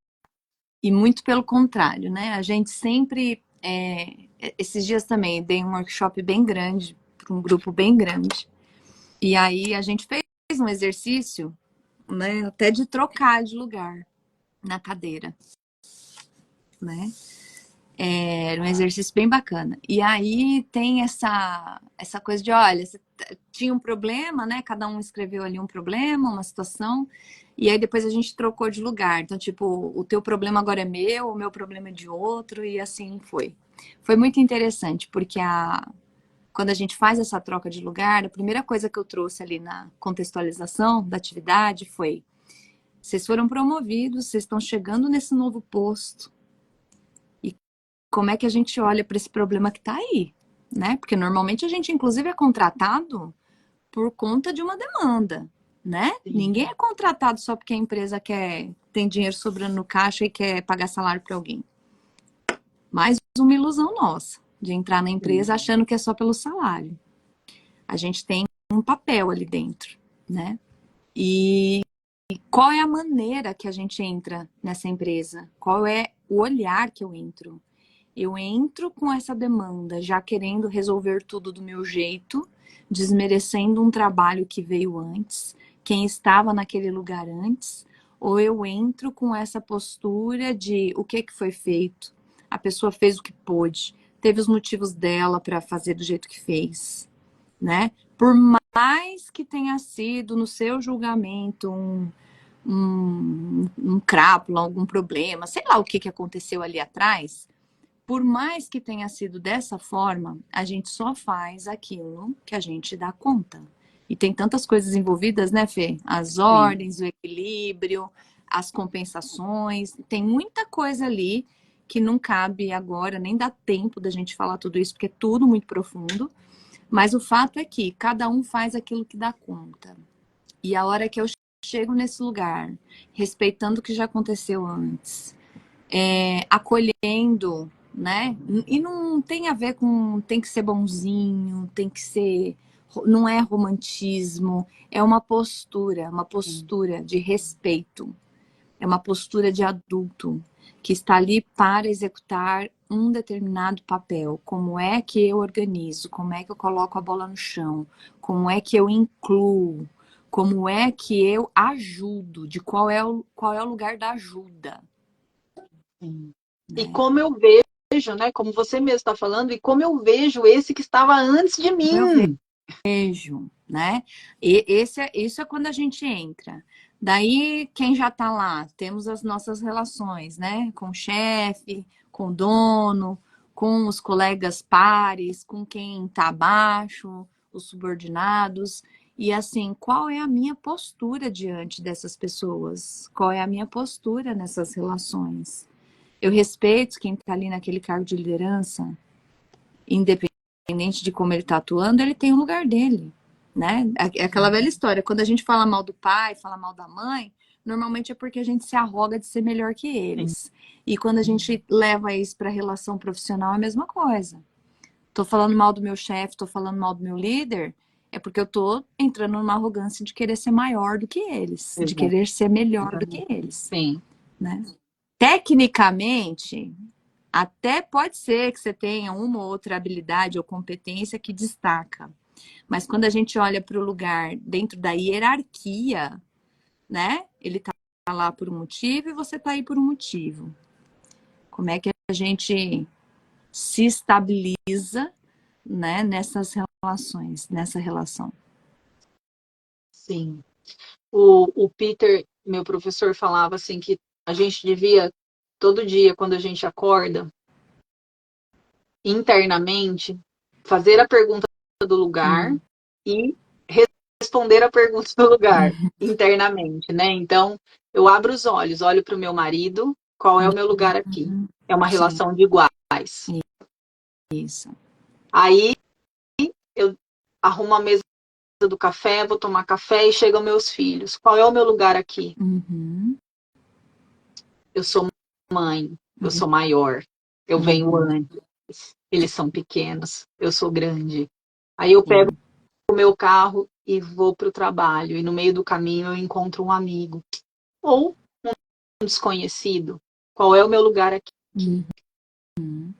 E muito pelo contrário, né? A gente sempre. Esses dias também dei um workshop bem grande, para um grupo bem grande. E aí a gente fez um exercício, né? Até de trocar de lugar na cadeira, né? Era um exercício bem bacana. E aí tem essa coisa de, olha, você tinha um problema, né? Cada um escreveu ali um problema, uma situação, e aí depois a gente trocou de lugar. Então, tipo, o teu problema agora é meu, o meu problema é de outro, e assim foi. Foi muito interessante, porque quando a gente faz essa troca de lugar, a primeira coisa que eu trouxe ali na contextualização da atividade foi: vocês foram promovidos, vocês estão chegando nesse novo posto. Como é que a gente olha para esse problema que está aí, né? Porque normalmente a gente, inclusive, é contratado por conta de uma demanda, né? Sim. Ninguém é contratado só porque a empresa tem dinheiro sobrando no caixa e quer pagar salário para alguém. Mais uma ilusão nossa de entrar na empresa achando que é só pelo salário. A gente tem um papel ali dentro, né? E qual é a maneira que a gente entra nessa empresa? Qual é o olhar que eu entro? Eu entro com essa demanda, já querendo resolver tudo do meu jeito, desmerecendo um trabalho que veio antes, quem estava naquele lugar antes, ou eu entro com essa postura de o que foi feito, a pessoa fez o que pôde, teve os motivos dela para fazer do jeito que fez, né? Por mais que tenha sido no seu julgamento um crápula, algum problema, sei lá o que aconteceu ali atrás, por mais que tenha sido dessa forma, a gente só faz aquilo que a gente dá conta. E tem tantas coisas envolvidas, né, Fê? As Sim. ordens, o equilíbrio, as compensações, tem muita coisa ali que não cabe agora, nem dá tempo da gente falar tudo isso, porque é tudo muito profundo. Mas o fato é que cada um faz aquilo que dá conta. E a hora que eu chego nesse lugar, respeitando o que já aconteceu antes, acolhendo, né? E não tem a ver com tem que ser bonzinho, tem que ser. Não é romantismo, é uma postura de respeito, é uma postura de adulto que está ali para executar um determinado papel. Como é que eu organizo? Como é que eu coloco a bola no chão? Como é que eu incluo? Como é que eu ajudo? De qual é o lugar da ajuda? Sim. E né? como eu vejo, né? Como você mesmo está falando, e como eu vejo esse que estava antes de Como eu mim. vejo, né? Isso é quando a gente entra. Daí, quem já tá lá? Temos as nossas relações, né? Com o chefe, com o dono, com os colegas pares, com quem tá abaixo, os subordinados. E assim, qual é a minha postura diante dessas pessoas? Qual é a minha postura nessas relações? Eu respeito quem está ali naquele cargo de liderança, independente de como ele está atuando, ele tem o lugar dele, né? É aquela velha história, quando a gente fala mal do pai, fala mal da mãe, normalmente é porque a gente se arroga de ser melhor que Sim. eles. E quando a gente leva isso para a relação profissional, é a mesma coisa. Tô falando mal do meu chefe, tô falando mal do meu líder, é porque eu tô entrando numa arrogância de querer ser maior do que eles, de Exato. querer ser melhor do que eles, Sim. né? Tecnicamente, até pode ser que você tenha uma ou outra habilidade ou competência que destaca. Mas quando a gente olha para o lugar dentro da hierarquia, né? Ele está lá por um motivo e você está aí por um motivo. Como é que a gente se estabiliza, né, nessas relações, nessa relação? Sim. O Peter, meu professor, falava assim que a gente devia, todo dia, quando a gente acorda, internamente, fazer a pergunta do lugar e responder a pergunta do lugar, internamente, né? Então, eu abro os olhos, olho para o meu marido, qual é o meu lugar aqui? É uma Sim, relação de iguais. isso. Aí, eu arrumo a mesa do café, vou tomar café e chegam meus filhos. Qual é o meu lugar aqui? Uhum, Eu sou mãe, eu sou maior, eu venho uhum, antes, eles são pequenos, eu sou grande. Aí eu pego sim. o meu carro e vou para o trabalho, e no meio do caminho eu encontro um amigo ou um desconhecido. Qual é o meu lugar aqui? Uhum,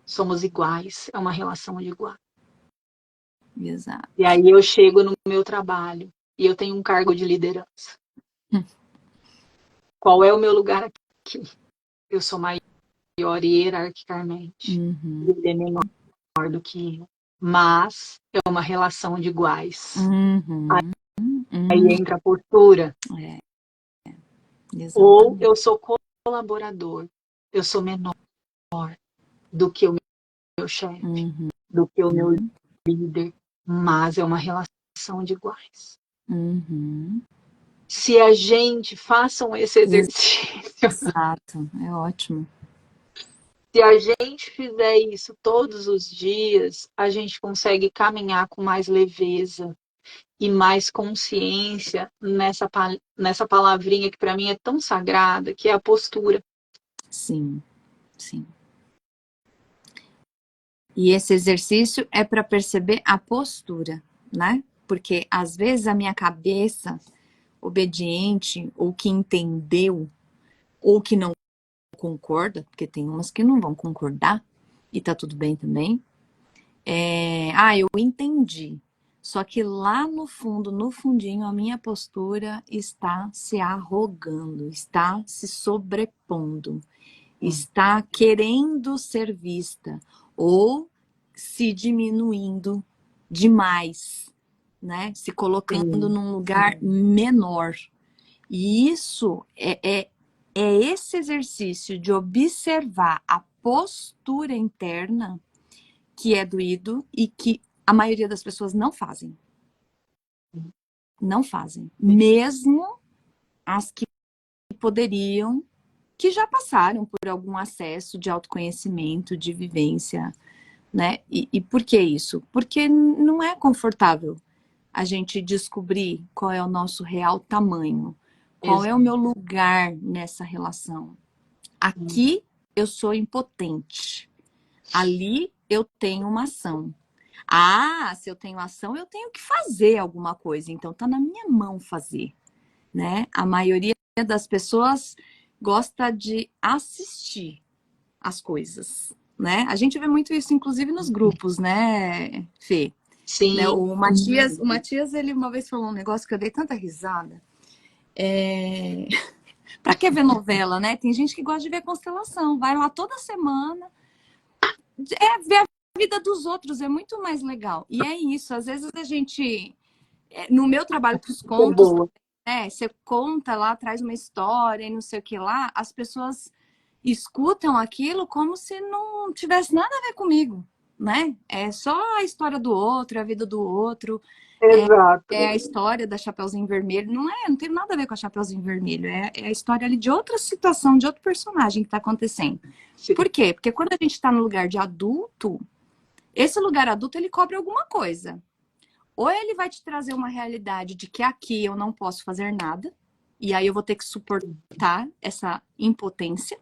Somos iguais, é uma relação de igual. E exato. aí eu chego no meu trabalho e eu tenho um cargo de liderança. Qual é o meu lugar aqui? Eu sou maior hierarquicamente. Uhum, Ele é menor do que eu. Mas é uma relação de iguais. uhum, Aí uhum. entra a postura. É, Ou eu exatamente. sou colaborador, eu sou menor do que o meu chefe, Uhum, do que o meu líder, mas é uma relação de iguais. uhum. Se a gente façam esse exercício, Exato, é ótimo. se a gente fizer isso todos os dias, a gente consegue caminhar com mais leveza e mais consciência nessa palavrinha que para mim é tão sagrada, que é a postura. Sim, sim. E esse exercício é para perceber a postura, né? Porque às vezes a minha cabeça obediente, ou que entendeu, ou que não concorda, porque tem umas que não vão concordar, e tá tudo bem também. Eu entendi. Só que lá no fundo, no fundinho, a minha postura está se arrogando, está se sobrepondo, está querendo ser vista ou se diminuindo demais, né? Se colocando Sim, num lugar menor. E isso é esse exercício de observar a postura interna que é doído e que a maioria das pessoas não fazem. Não fazem. Mesmo as que poderiam, que já passaram por algum acesso de autoconhecimento, de vivência, né? E por que isso? Porque não é confortável a gente descobrir qual é o nosso real tamanho, qual é o exato. meu lugar nessa relação. Aqui eu sou impotente, ali eu tenho uma ação. Ah, se eu tenho ação, eu tenho que fazer alguma coisa, então tá na minha mão fazer, né? A maioria das pessoas gosta de assistir as coisas, né? A gente vê muito isso, inclusive, nos grupos, né, Fê? Né? Sim, O Matias, ele uma vez falou um negócio que eu dei tanta risada. Pra que ver novela, né? Tem gente que gosta de ver constelação. Vai lá toda semana. É ver a vida dos outros, é muito mais legal. E é isso, às vezes a gente... No meu trabalho com os É contos, boa. você conta lá, traz uma história e não sei o que lá, as pessoas escutam aquilo como se não tivesse nada a ver comigo, né? É só a história do outro, a vida do outro, Exato. é a história da Chapeuzinho Vermelho. Não tem nada a ver com a Chapeuzinho Vermelho, é a história ali de outra situação, de outro personagem que tá acontecendo. Sim. Por quê? Porque quando a gente tá no lugar de adulto, esse lugar adulto, ele cobre alguma coisa. Ou ele vai te trazer uma realidade de que aqui eu não posso fazer nada, e aí eu vou ter que suportar essa impotência,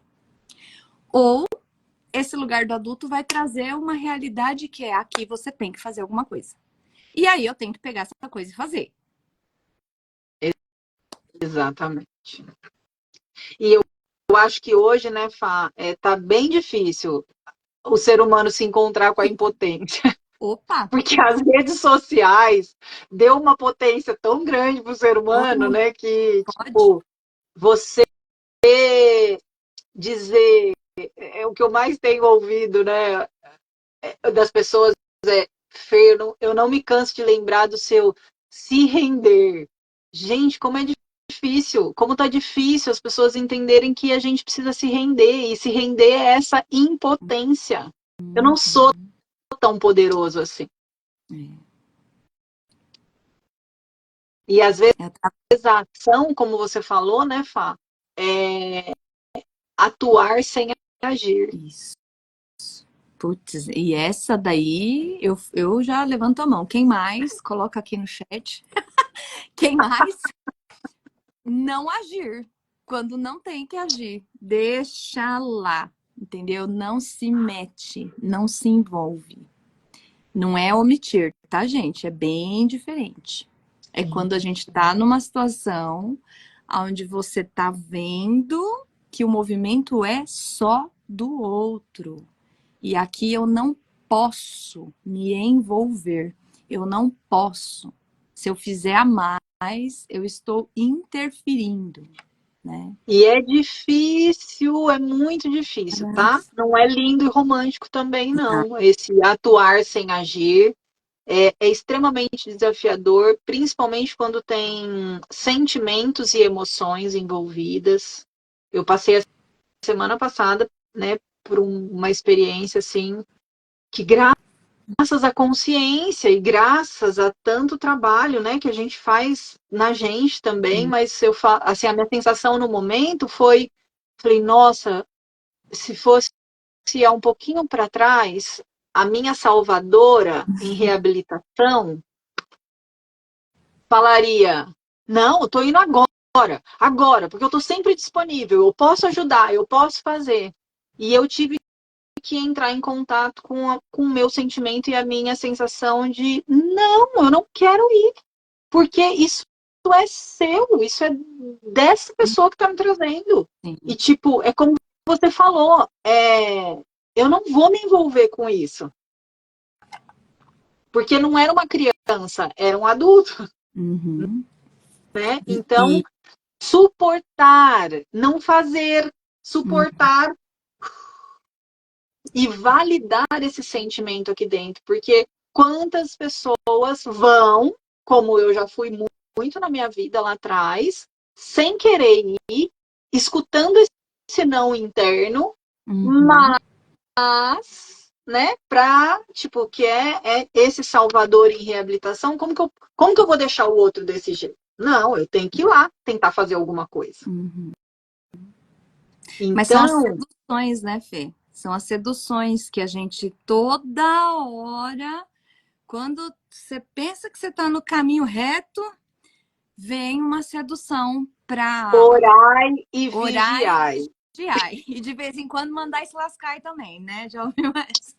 ou esse lugar do adulto vai trazer uma realidade que é aqui você tem que fazer alguma coisa. E aí eu tenho que pegar essa coisa e fazer. Exatamente. E eu acho que hoje, né, Fá, tá bem difícil o ser humano se encontrar com a impotência. Opa! Porque as redes sociais deu uma potência tão grande para o ser humano, Oh, né, que, pode. tipo, você dizer, é o que eu mais tenho ouvido, né, das pessoas é, Fê, eu não me canso de lembrar do seu se render. Gente, como é difícil, como tá difícil as pessoas entenderem que a gente precisa se render, e se render é essa impotência. Eu não sou tão poderoso assim. E às vezes a ação, como você falou, né, Fá, é atuar sem agir. Isso. Putz, e essa daí eu já levanto a mão. Quem mais? Coloca aqui no chat. Quem mais? Não agir. Quando não tem que agir. Deixa lá. Entendeu? Não se mete. Não se envolve. Não é omitir, tá, gente? É bem diferente. É quando a gente tá numa situação onde você tá vendo que o movimento é só do outro. E aqui eu não posso me envolver. Eu não posso. Se eu fizer a mais, eu estou interferindo, né? E é difícil, é muito difícil, tá? Não é lindo e romântico também, não. Esse atuar sem agir é extremamente desafiador, principalmente quando tem sentimentos e emoções envolvidas. Eu passei a semana passada, né, por uma experiência assim, que graças à consciência e graças a tanto trabalho, né, que a gente faz na gente também, mas assim, a minha sensação no momento foi, falei, nossa, se fosse há um pouquinho para trás, a minha salvadora em reabilitação falaria, não, eu tô indo agora, porque eu tô sempre disponível, eu posso ajudar, eu posso fazer. E eu tive que entrar em contato com o meu sentimento e a minha sensação de não, eu não quero ir, porque isso é seu, isso é dessa pessoa que tá me trazendo. E tipo, é como você falou, eu não vou me envolver com isso. Porque não era uma criança, era um adulto. Uhum. Né? Então, suportar, não fazer, suportar e validar esse sentimento aqui dentro, porque quantas pessoas vão, como eu já fui muito na minha vida lá atrás, sem querer ir, escutando esse não interno, mas, né, pra, tipo, que é esse salvador em reabilitação, como que eu vou deixar o outro desse jeito? Não, eu tenho que ir lá tentar fazer alguma coisa. Mas são as Então, seduções, né, Fê? São as seduções que a gente toda hora, quando você pensa que você está no caminho reto, vem uma sedução para orai e orar e vigiai. vigiar. E de vez em quando mandar se lascar também, né? Já ouviu essa?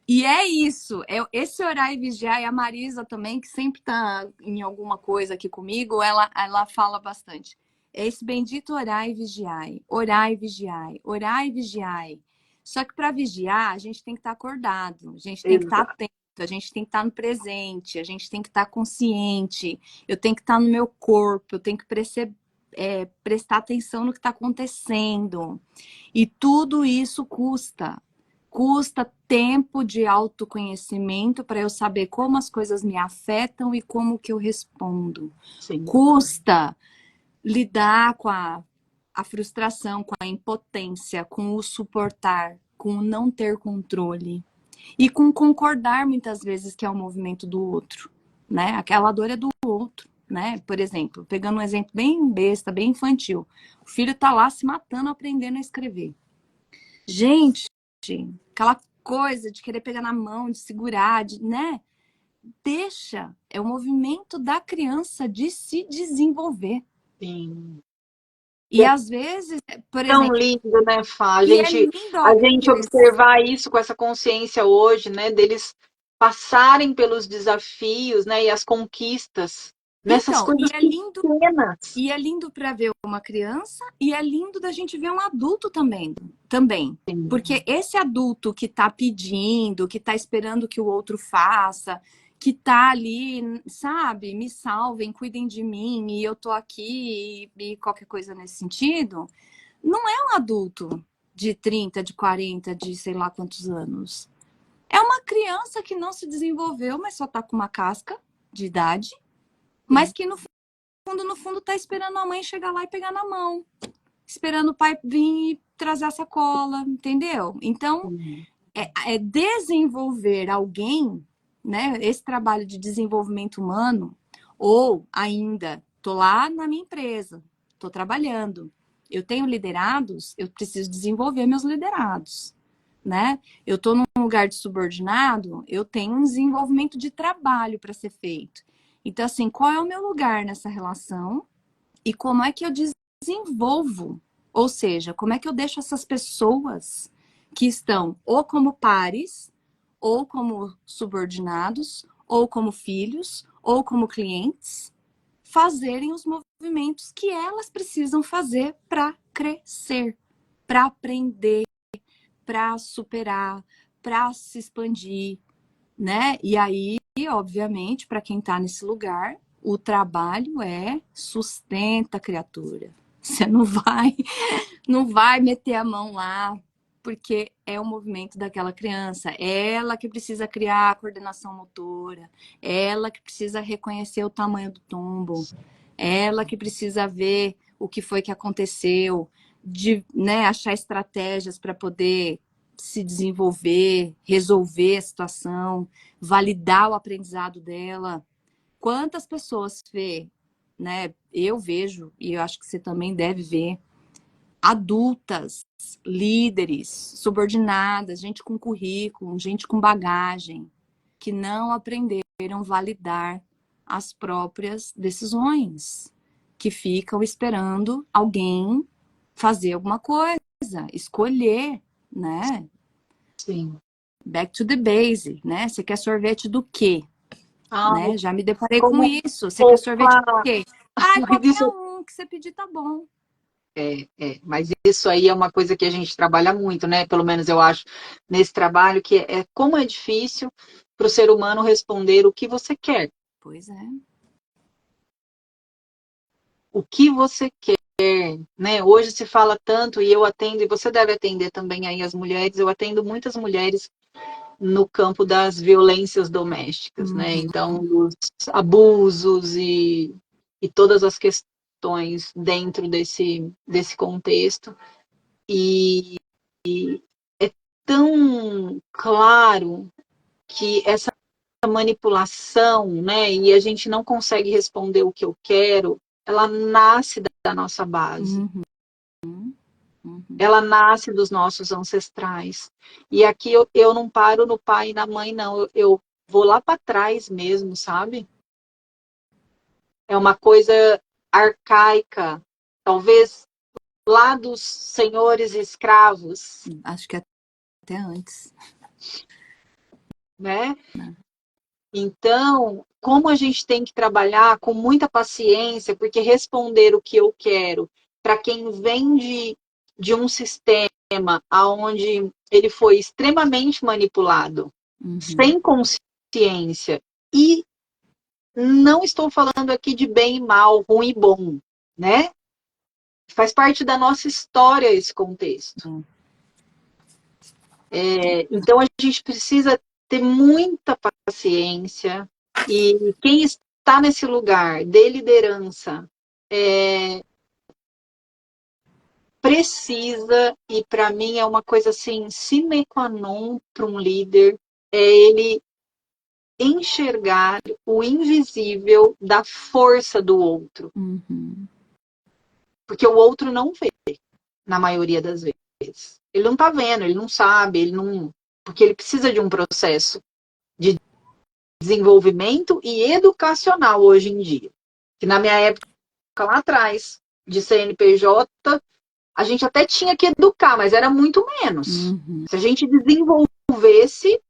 E é isso, esse orar e vigiar, e a Marisa também, que sempre está em alguma coisa aqui comigo, ela fala bastante. É esse bendito orar e vigiai, orar e vigiai, orar e vigiai. Só que para vigiar, a gente tem que estar acordado, a gente tem que estar Exato. atento, a gente tem que estar no presente, a gente tem que estar consciente, eu tenho que estar no meu corpo, eu tenho que prestar atenção no que está acontecendo. E tudo isso custa. Custa tempo de autoconhecimento para eu saber como as coisas me afetam e como que eu respondo. Sim. Custa lidar com a frustração, com a impotência, com o suportar, com o não ter controle. E com concordar muitas vezes que é o movimento do outro, né? Aquela dor é do outro, né? Por exemplo, pegando um exemplo bem besta, bem infantil. O filho tá lá se matando, aprendendo a escrever. Gente, aquela coisa de querer pegar na mão, de segurar, né? Deixa, é o movimento da criança de se desenvolver. Sim. E às vezes, por Tão exemplo... lindo, né, Fá? E é lindo A gente observar isso com essa consciência hoje, né, deles passarem pelos desafios, né, e as conquistas, nessas Então, coisas pequenas. e é lindo para ver uma criança e é lindo da gente ver um adulto também. Sim. Porque esse adulto que está pedindo, que está esperando que o outro faça, que está ali, sabe, me salvem, cuidem de mim e eu tô aqui e qualquer coisa nesse sentido, não é um adulto de 30, de 40, de sei lá quantos anos. É uma criança que não se desenvolveu, mas só tá com uma casca de idade, mas que no fundo, tá esperando a mãe chegar lá e pegar na mão. Esperando o pai vir e trazer a sacola, entendeu? Então, é desenvolver alguém, né? Esse trabalho de desenvolvimento humano, ou ainda, tô lá na minha empresa, tô trabalhando. Eu tenho liderados, eu preciso desenvolver meus liderados, né? Eu tô num lugar de subordinado, eu tenho um desenvolvimento de trabalho para ser feito. Então, assim, qual é o meu lugar nessa relação e como é que eu desenvolvo? Ou seja, como é que eu deixo essas pessoas que estão ou como pares, ou como subordinados, ou como filhos, ou como clientes, fazerem os movimentos que elas precisam fazer para crescer, para aprender, para superar, para se expandir, né? E aí, obviamente, para quem está nesse lugar, o trabalho sustenta a criatura. Você não vai meter a mão lá, porque é o movimento daquela criança. Ela que precisa criar a coordenação motora, ela que precisa reconhecer o tamanho do tombo, ela que precisa ver o que foi que aconteceu, de, né, achar estratégias para poder se desenvolver, resolver a situação, validar o aprendizado dela. Quantas pessoas vê, né? Eu vejo, e eu acho que você também deve ver, adultas, líderes, subordinadas, gente com currículo, gente com bagagem, que não aprenderam a validar as próprias decisões, que ficam esperando alguém fazer alguma coisa, escolher, né? Sim. Back to the base, né? Você quer sorvete do quê? Ai, Né? Já me deparei com como isso. Você quer sorvete do opa, quê? Ah, mas qualquer isso um que você pedir tá bom. mas isso aí é uma coisa que a gente trabalha muito, né? Pelo menos eu acho nesse trabalho que é como é difícil para o ser humano responder o que você quer. Pois é. O que você quer, né? Hoje se fala tanto e eu atendo, e você deve atender também aí as mulheres, eu atendo muitas mulheres no campo das violências domésticas, né? Então, os abusos e todas as questões dentro desse contexto. E é tão claro que essa manipulação, né, e a gente não consegue responder o que eu quero, ela nasce da nossa base. Ela nasce dos nossos ancestrais. E aqui eu não paro no pai e na mãe, não. Eu vou lá para trás mesmo, sabe? É uma coisa arcaica, talvez lá dos senhores escravos, Acho que até antes. né? Então, como a gente tem que trabalhar com muita paciência, porque responder o que eu quero para quem vem de um sistema onde ele foi extremamente manipulado, sem consciência, e não estou falando aqui de bem e mal, ruim e bom, né? Faz parte da nossa história esse contexto. Então, a gente precisa ter muita paciência. E quem está nesse lugar de liderança precisa, e para mim é uma coisa assim, sine qua non para um líder, é ele enxergar o invisível da força do outro. Uhum. Porque o outro não vê, na maioria das vezes. Ele não está vendo, ele não sabe, ele não. Porque ele precisa de um processo de desenvolvimento e educacional hoje em dia. Que na minha época, lá atrás, de CNPJ, a gente até tinha que educar, mas era muito menos. Uhum. Se a gente desenvolvesse,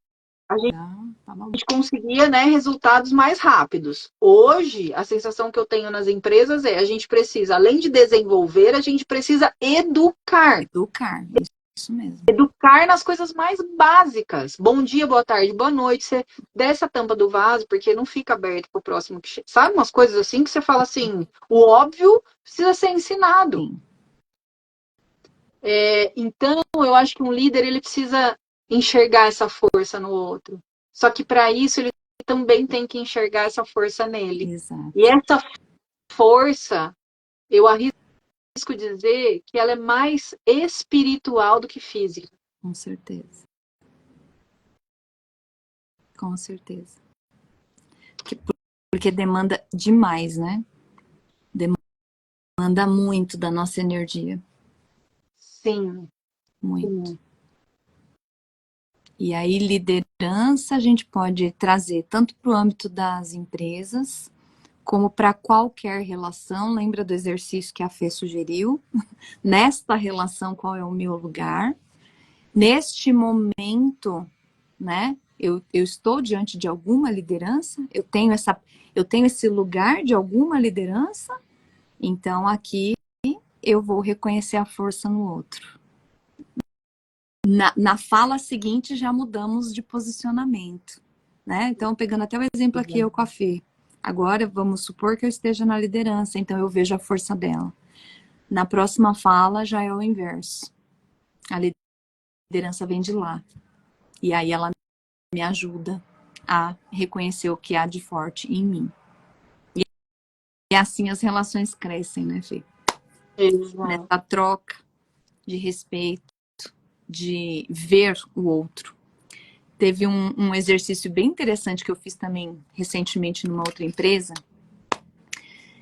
a gente Tá bom. conseguia, né, resultados mais rápidos. Hoje, a sensação que eu tenho nas empresas é a gente precisa, além de desenvolver, a gente precisa educar. Educar, isso mesmo. Educar nas coisas mais básicas. Bom dia, boa tarde, boa noite. Você desce a tampa do vaso, porque não fica aberto para o próximo que chega. Sabe umas coisas assim que você fala assim, o óbvio precisa ser ensinado. Sim. Então, eu acho que um líder ele precisa enxergar essa força no outro. Só que para isso ele também tem que enxergar essa força nele. Exato. E essa força, eu arrisco dizer que ela é mais espiritual do que física. Com certeza. Com certeza. Porque demanda demais, né? Demanda muito da nossa energia. Sim. Muito. Sim. E aí, liderança a gente pode trazer tanto para o âmbito das empresas, como para qualquer relação. Lembra do exercício que a Fê sugeriu? Nesta relação, qual é o meu lugar? Neste momento, né? Eu estou diante de alguma liderança? Eu tenho esse lugar de alguma liderança? Então, aqui eu vou reconhecer a força no outro. Na fala seguinte, já mudamos de posicionamento, né? Então, pegando até o exemplo aqui, eu com a Fê. Agora, vamos supor que eu esteja na liderança, então eu vejo a força dela. Na próxima fala, já é o inverso. A liderança vem de lá. E aí ela me ajuda a reconhecer o que há de forte em mim. E assim as relações crescem, né, Fê? Exato. Nessa troca de respeito, de ver o outro. Teve um exercício bem interessante que eu fiz também recentemente numa outra empresa,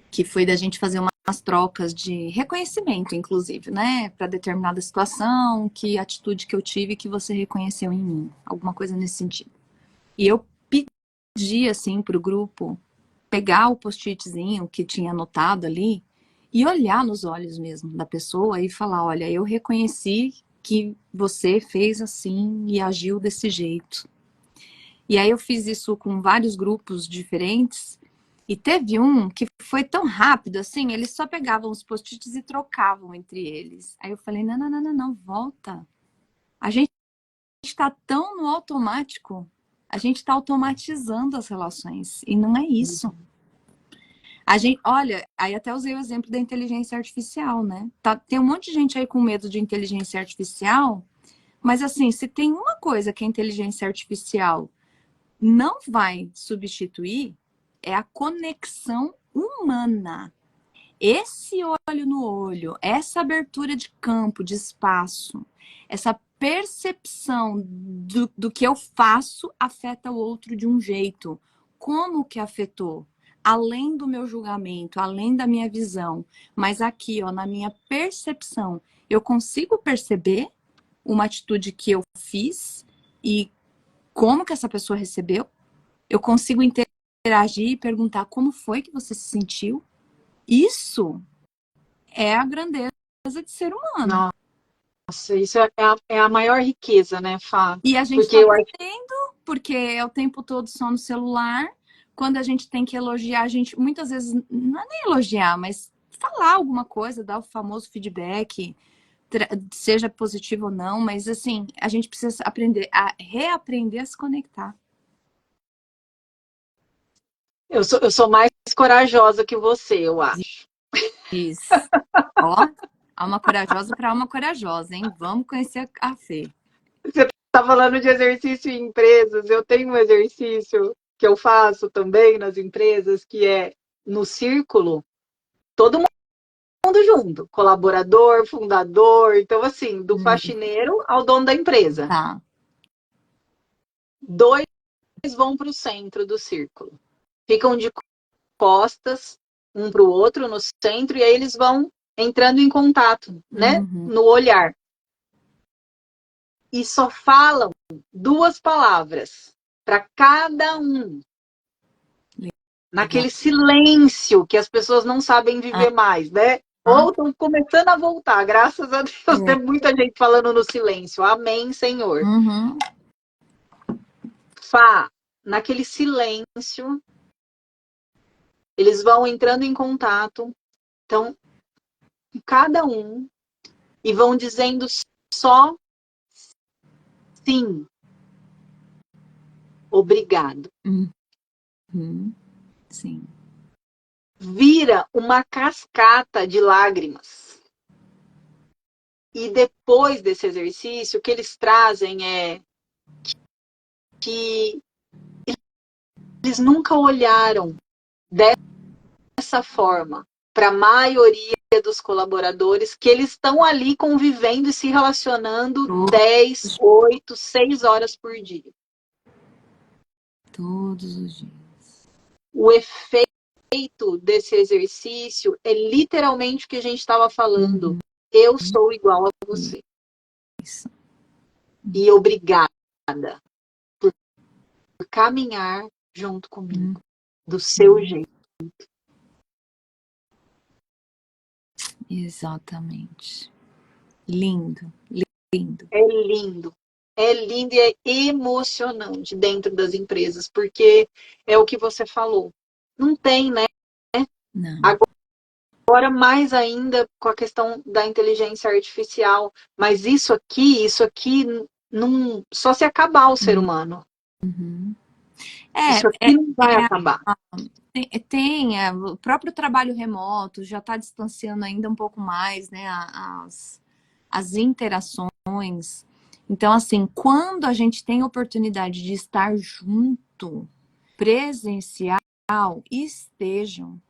que foi da gente fazer umas trocas de reconhecimento, inclusive, né? Para determinada situação, que atitude que eu tive que você reconheceu em mim. Alguma coisa nesse sentido. E eu pedi, assim, para o grupo pegar o post-itzinho que tinha anotado ali e olhar nos olhos mesmo da pessoa e falar, olha, eu reconheci que você fez assim e agiu desse jeito. E aí eu fiz isso com vários grupos diferentes e teve um que foi tão rápido assim, eles só pegavam os post-its e trocavam entre eles. Aí eu falei, não, volta. A gente está tão no automático, a gente está automatizando as relações e não é isso. A gente, olha, aí até usei o exemplo da inteligência artificial, né? Tem um monte de gente aí com medo de inteligência artificial, mas assim, se tem uma coisa que a inteligência artificial não vai substituir, é a conexão humana. Esse olho no olho, essa abertura de campo, de espaço, essa percepção do que eu faço afeta o outro de um jeito. Como que afetou? Além do meu julgamento, além da minha visão, mas aqui, ó, na minha percepção, eu consigo perceber uma atitude que eu fiz e como que essa pessoa recebeu? Eu consigo interagir e perguntar como foi que você se sentiu? Isso é a grandeza de ser humano. Nossa, isso é a maior riqueza, né, Fá? E a gente Porque está eu acho perdendo, porque é o tempo todo só no celular. Quando a gente tem que elogiar, a gente muitas vezes, não é nem elogiar, mas falar alguma coisa, dar o famoso feedback, seja positivo ou não, mas assim, a gente precisa aprender a reaprender a se conectar. eu sou mais corajosa que você, eu acho. Isso. Ó, alma corajosa para alma corajosa, hein? Vamos conhecer a Fê. Você está falando de exercício em empresas. Eu tenho um exercício que eu faço também nas empresas, que é no círculo, todo mundo junto, colaborador, fundador, então assim, do faxineiro ao dono da empresa. Tá. Dois vão para o centro do círculo, ficam de costas um para o outro no centro e aí eles vão entrando em contato, né, no olhar. E só falam 2 palavras para cada um. Naquele silêncio que as pessoas não sabem viver mais, né? Ou estão começando a voltar, graças a Deus, tem muita gente falando no silêncio. Amém, Senhor. Fá, naquele silêncio, eles vão entrando em contato, então, com cada um, e vão dizendo só sim. Obrigado. Sim. Vira uma cascata de lágrimas. E depois desse exercício, o que eles trazem é que eles nunca olharam dessa forma para a maioria dos colaboradores, que eles estão ali convivendo e se relacionando 10, 8, 6 horas por dia. Todos os dias. O efeito desse exercício é literalmente o que a gente estava falando. Eu sou igual a você. Isso. E obrigada por caminhar junto comigo, do seu jeito. Exatamente. Lindo, lindo. É lindo. É lindo e é emocionante dentro das empresas, porque é o que você falou. Não tem, né? Não. Agora, mais ainda com a questão da inteligência artificial. Mas isso aqui, não, só se acabar o ser humano. Isso aqui não vai acabar. O próprio trabalho remoto já está distanciando ainda um pouco mais, né, as interações. Então, assim, quando a gente tem oportunidade de estar junto, presencial, estejam,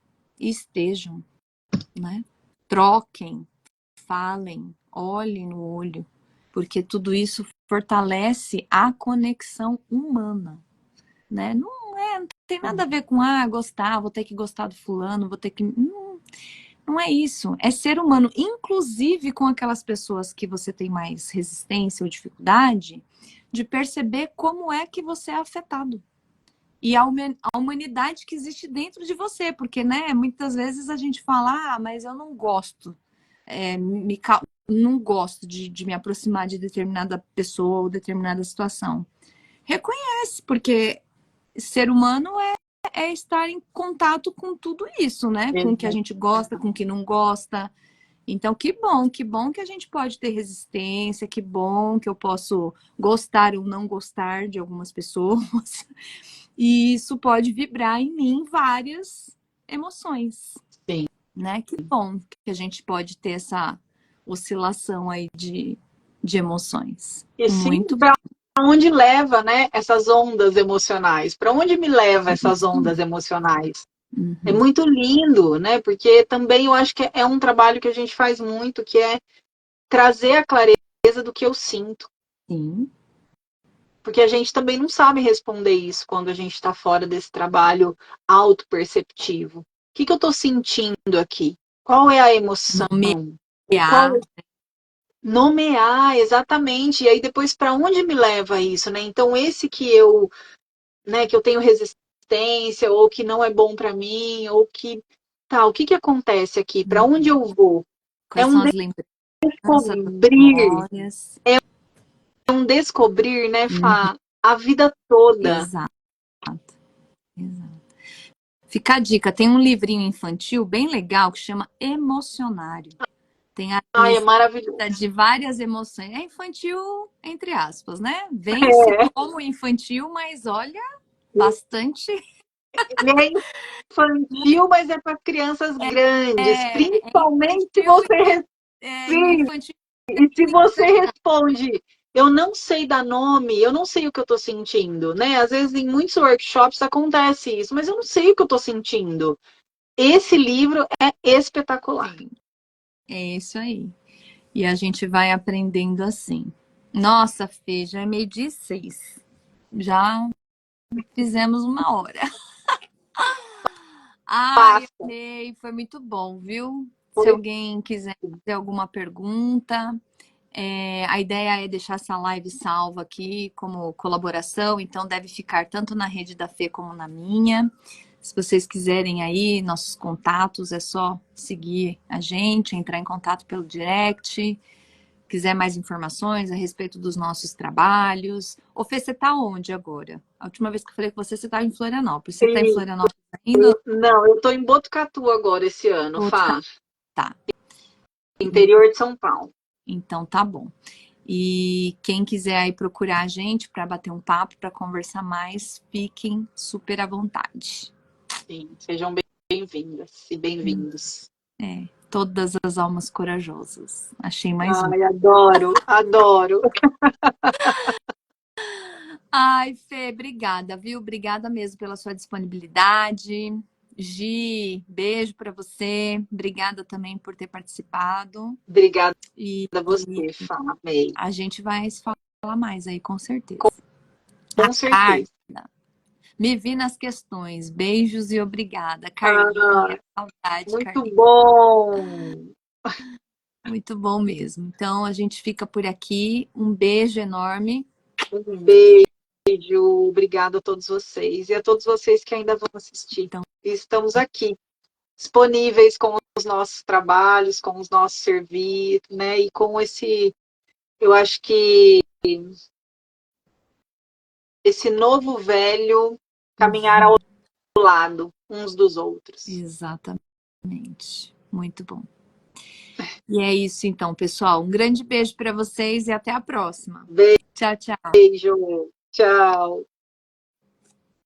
né? Troquem, falem, olhem no olho, porque tudo isso fortalece a conexão humana, né? Não tem nada a ver com gostar, vou ter que gostar do fulano, vou ter que. Não é isso. É ser humano, inclusive com aquelas pessoas que você tem mais resistência ou dificuldade, de perceber como é que você é afetado. E a humanidade que existe dentro de você, porque, né, muitas vezes a gente fala, mas eu não gosto, não gosto de me aproximar de determinada pessoa ou determinada situação. Reconhece, porque ser humano é estar em contato com tudo isso, né? Com o que a gente gosta, com o que não gosta. Então, que bom que a gente pode ter resistência, que bom que eu posso gostar ou não gostar de algumas pessoas. E isso pode vibrar em mim várias emoções. Sim. Né? Que bom que a gente pode ter essa oscilação aí de emoções. E muito para onde leva, né, essas ondas emocionais? Para onde me leva essas ondas emocionais? É muito lindo, né? Porque também eu acho que é um trabalho que a gente faz muito, que é trazer a clareza do que eu sinto. Sim. Porque a gente também não sabe responder isso quando a gente está fora desse trabalho autoperceptivo. O que eu estou sentindo aqui? Qual é a emoção? Nomear. Nomear, exatamente. E aí depois para onde me leva isso, né? Então esse que eu tenho resistência ou que não é bom para mim ou que o que acontece aqui? Para onde eu vou? Quais são as lembranças, descobrir. É um descobrir, né, Fá? A vida toda. Exato. Fica a dica, tem um livrinho infantil bem legal que chama Emocionário. Tem a é lista maravilhoso. de várias emoções. É infantil, entre aspas, né? Vence como infantil, mas olha, bastante Ele é infantil, mas é para crianças grandes, É principalmente se infantil você infantil e se você internacional. responde, eu não sei dar nome, eu não sei o que eu estou sentindo, né? Às vezes em muitos workshops acontece isso, mas eu não sei o que eu estou sentindo. Esse livro é espetacular. Sim, é isso aí. E a gente vai aprendendo assim. Nossa, Fê, já é 12:06. Já fizemos 1 hora. Ai, Passa. amei, foi muito bom, viu? Se Foi alguém quiser fazer alguma pergunta, a ideia é deixar essa live salva aqui como colaboração, então deve ficar tanto na rede da Fê como na minha. Se vocês quiserem aí nossos contatos, é só seguir a gente, entrar em contato pelo direct. Quiser mais informações a respeito dos nossos trabalhos. Ô, Fê, você tá onde agora? A última vez que eu falei com você, você estava em Florianópolis. Você está em Florianópolis ainda? Não, eu estou em Botucatu agora esse ano, Outro Fá. tá. Interior de São Paulo. Então tá bom. E quem quiser aí procurar a gente para bater um papo, para conversar mais, fiquem super à vontade. Sim, sejam bem-vindas e bem-vindos. Todas as almas corajosas. Achei mais um. Ai, adoro, adoro. Ai, Fê, obrigada, viu? Obrigada mesmo pela sua disponibilidade. Gi, beijo para você. Obrigada também por ter participado. Obrigada E a você, Fá. Amei. a gente vai se falar mais aí, com certeza. A Com Carla, certeza. me vi nas questões. Beijos e obrigada. Ah, Carlinha, saudade, muito Carlinha. bom. Muito bom mesmo. Então a gente fica por aqui. Um beijo enorme. Um beijo. Obrigada a todos vocês e a todos vocês que ainda vão assistir. Então, Estamos aqui, disponíveis com os nossos trabalhos, com os nossos serviços, né? E com esse, eu acho que esse novo velho caminhar ao lado uns dos outros. exatamente. Muito bom. E é isso então, pessoal. Um grande beijo para vocês e até a próxima. Tchau, tchau. Beijo. Tchau.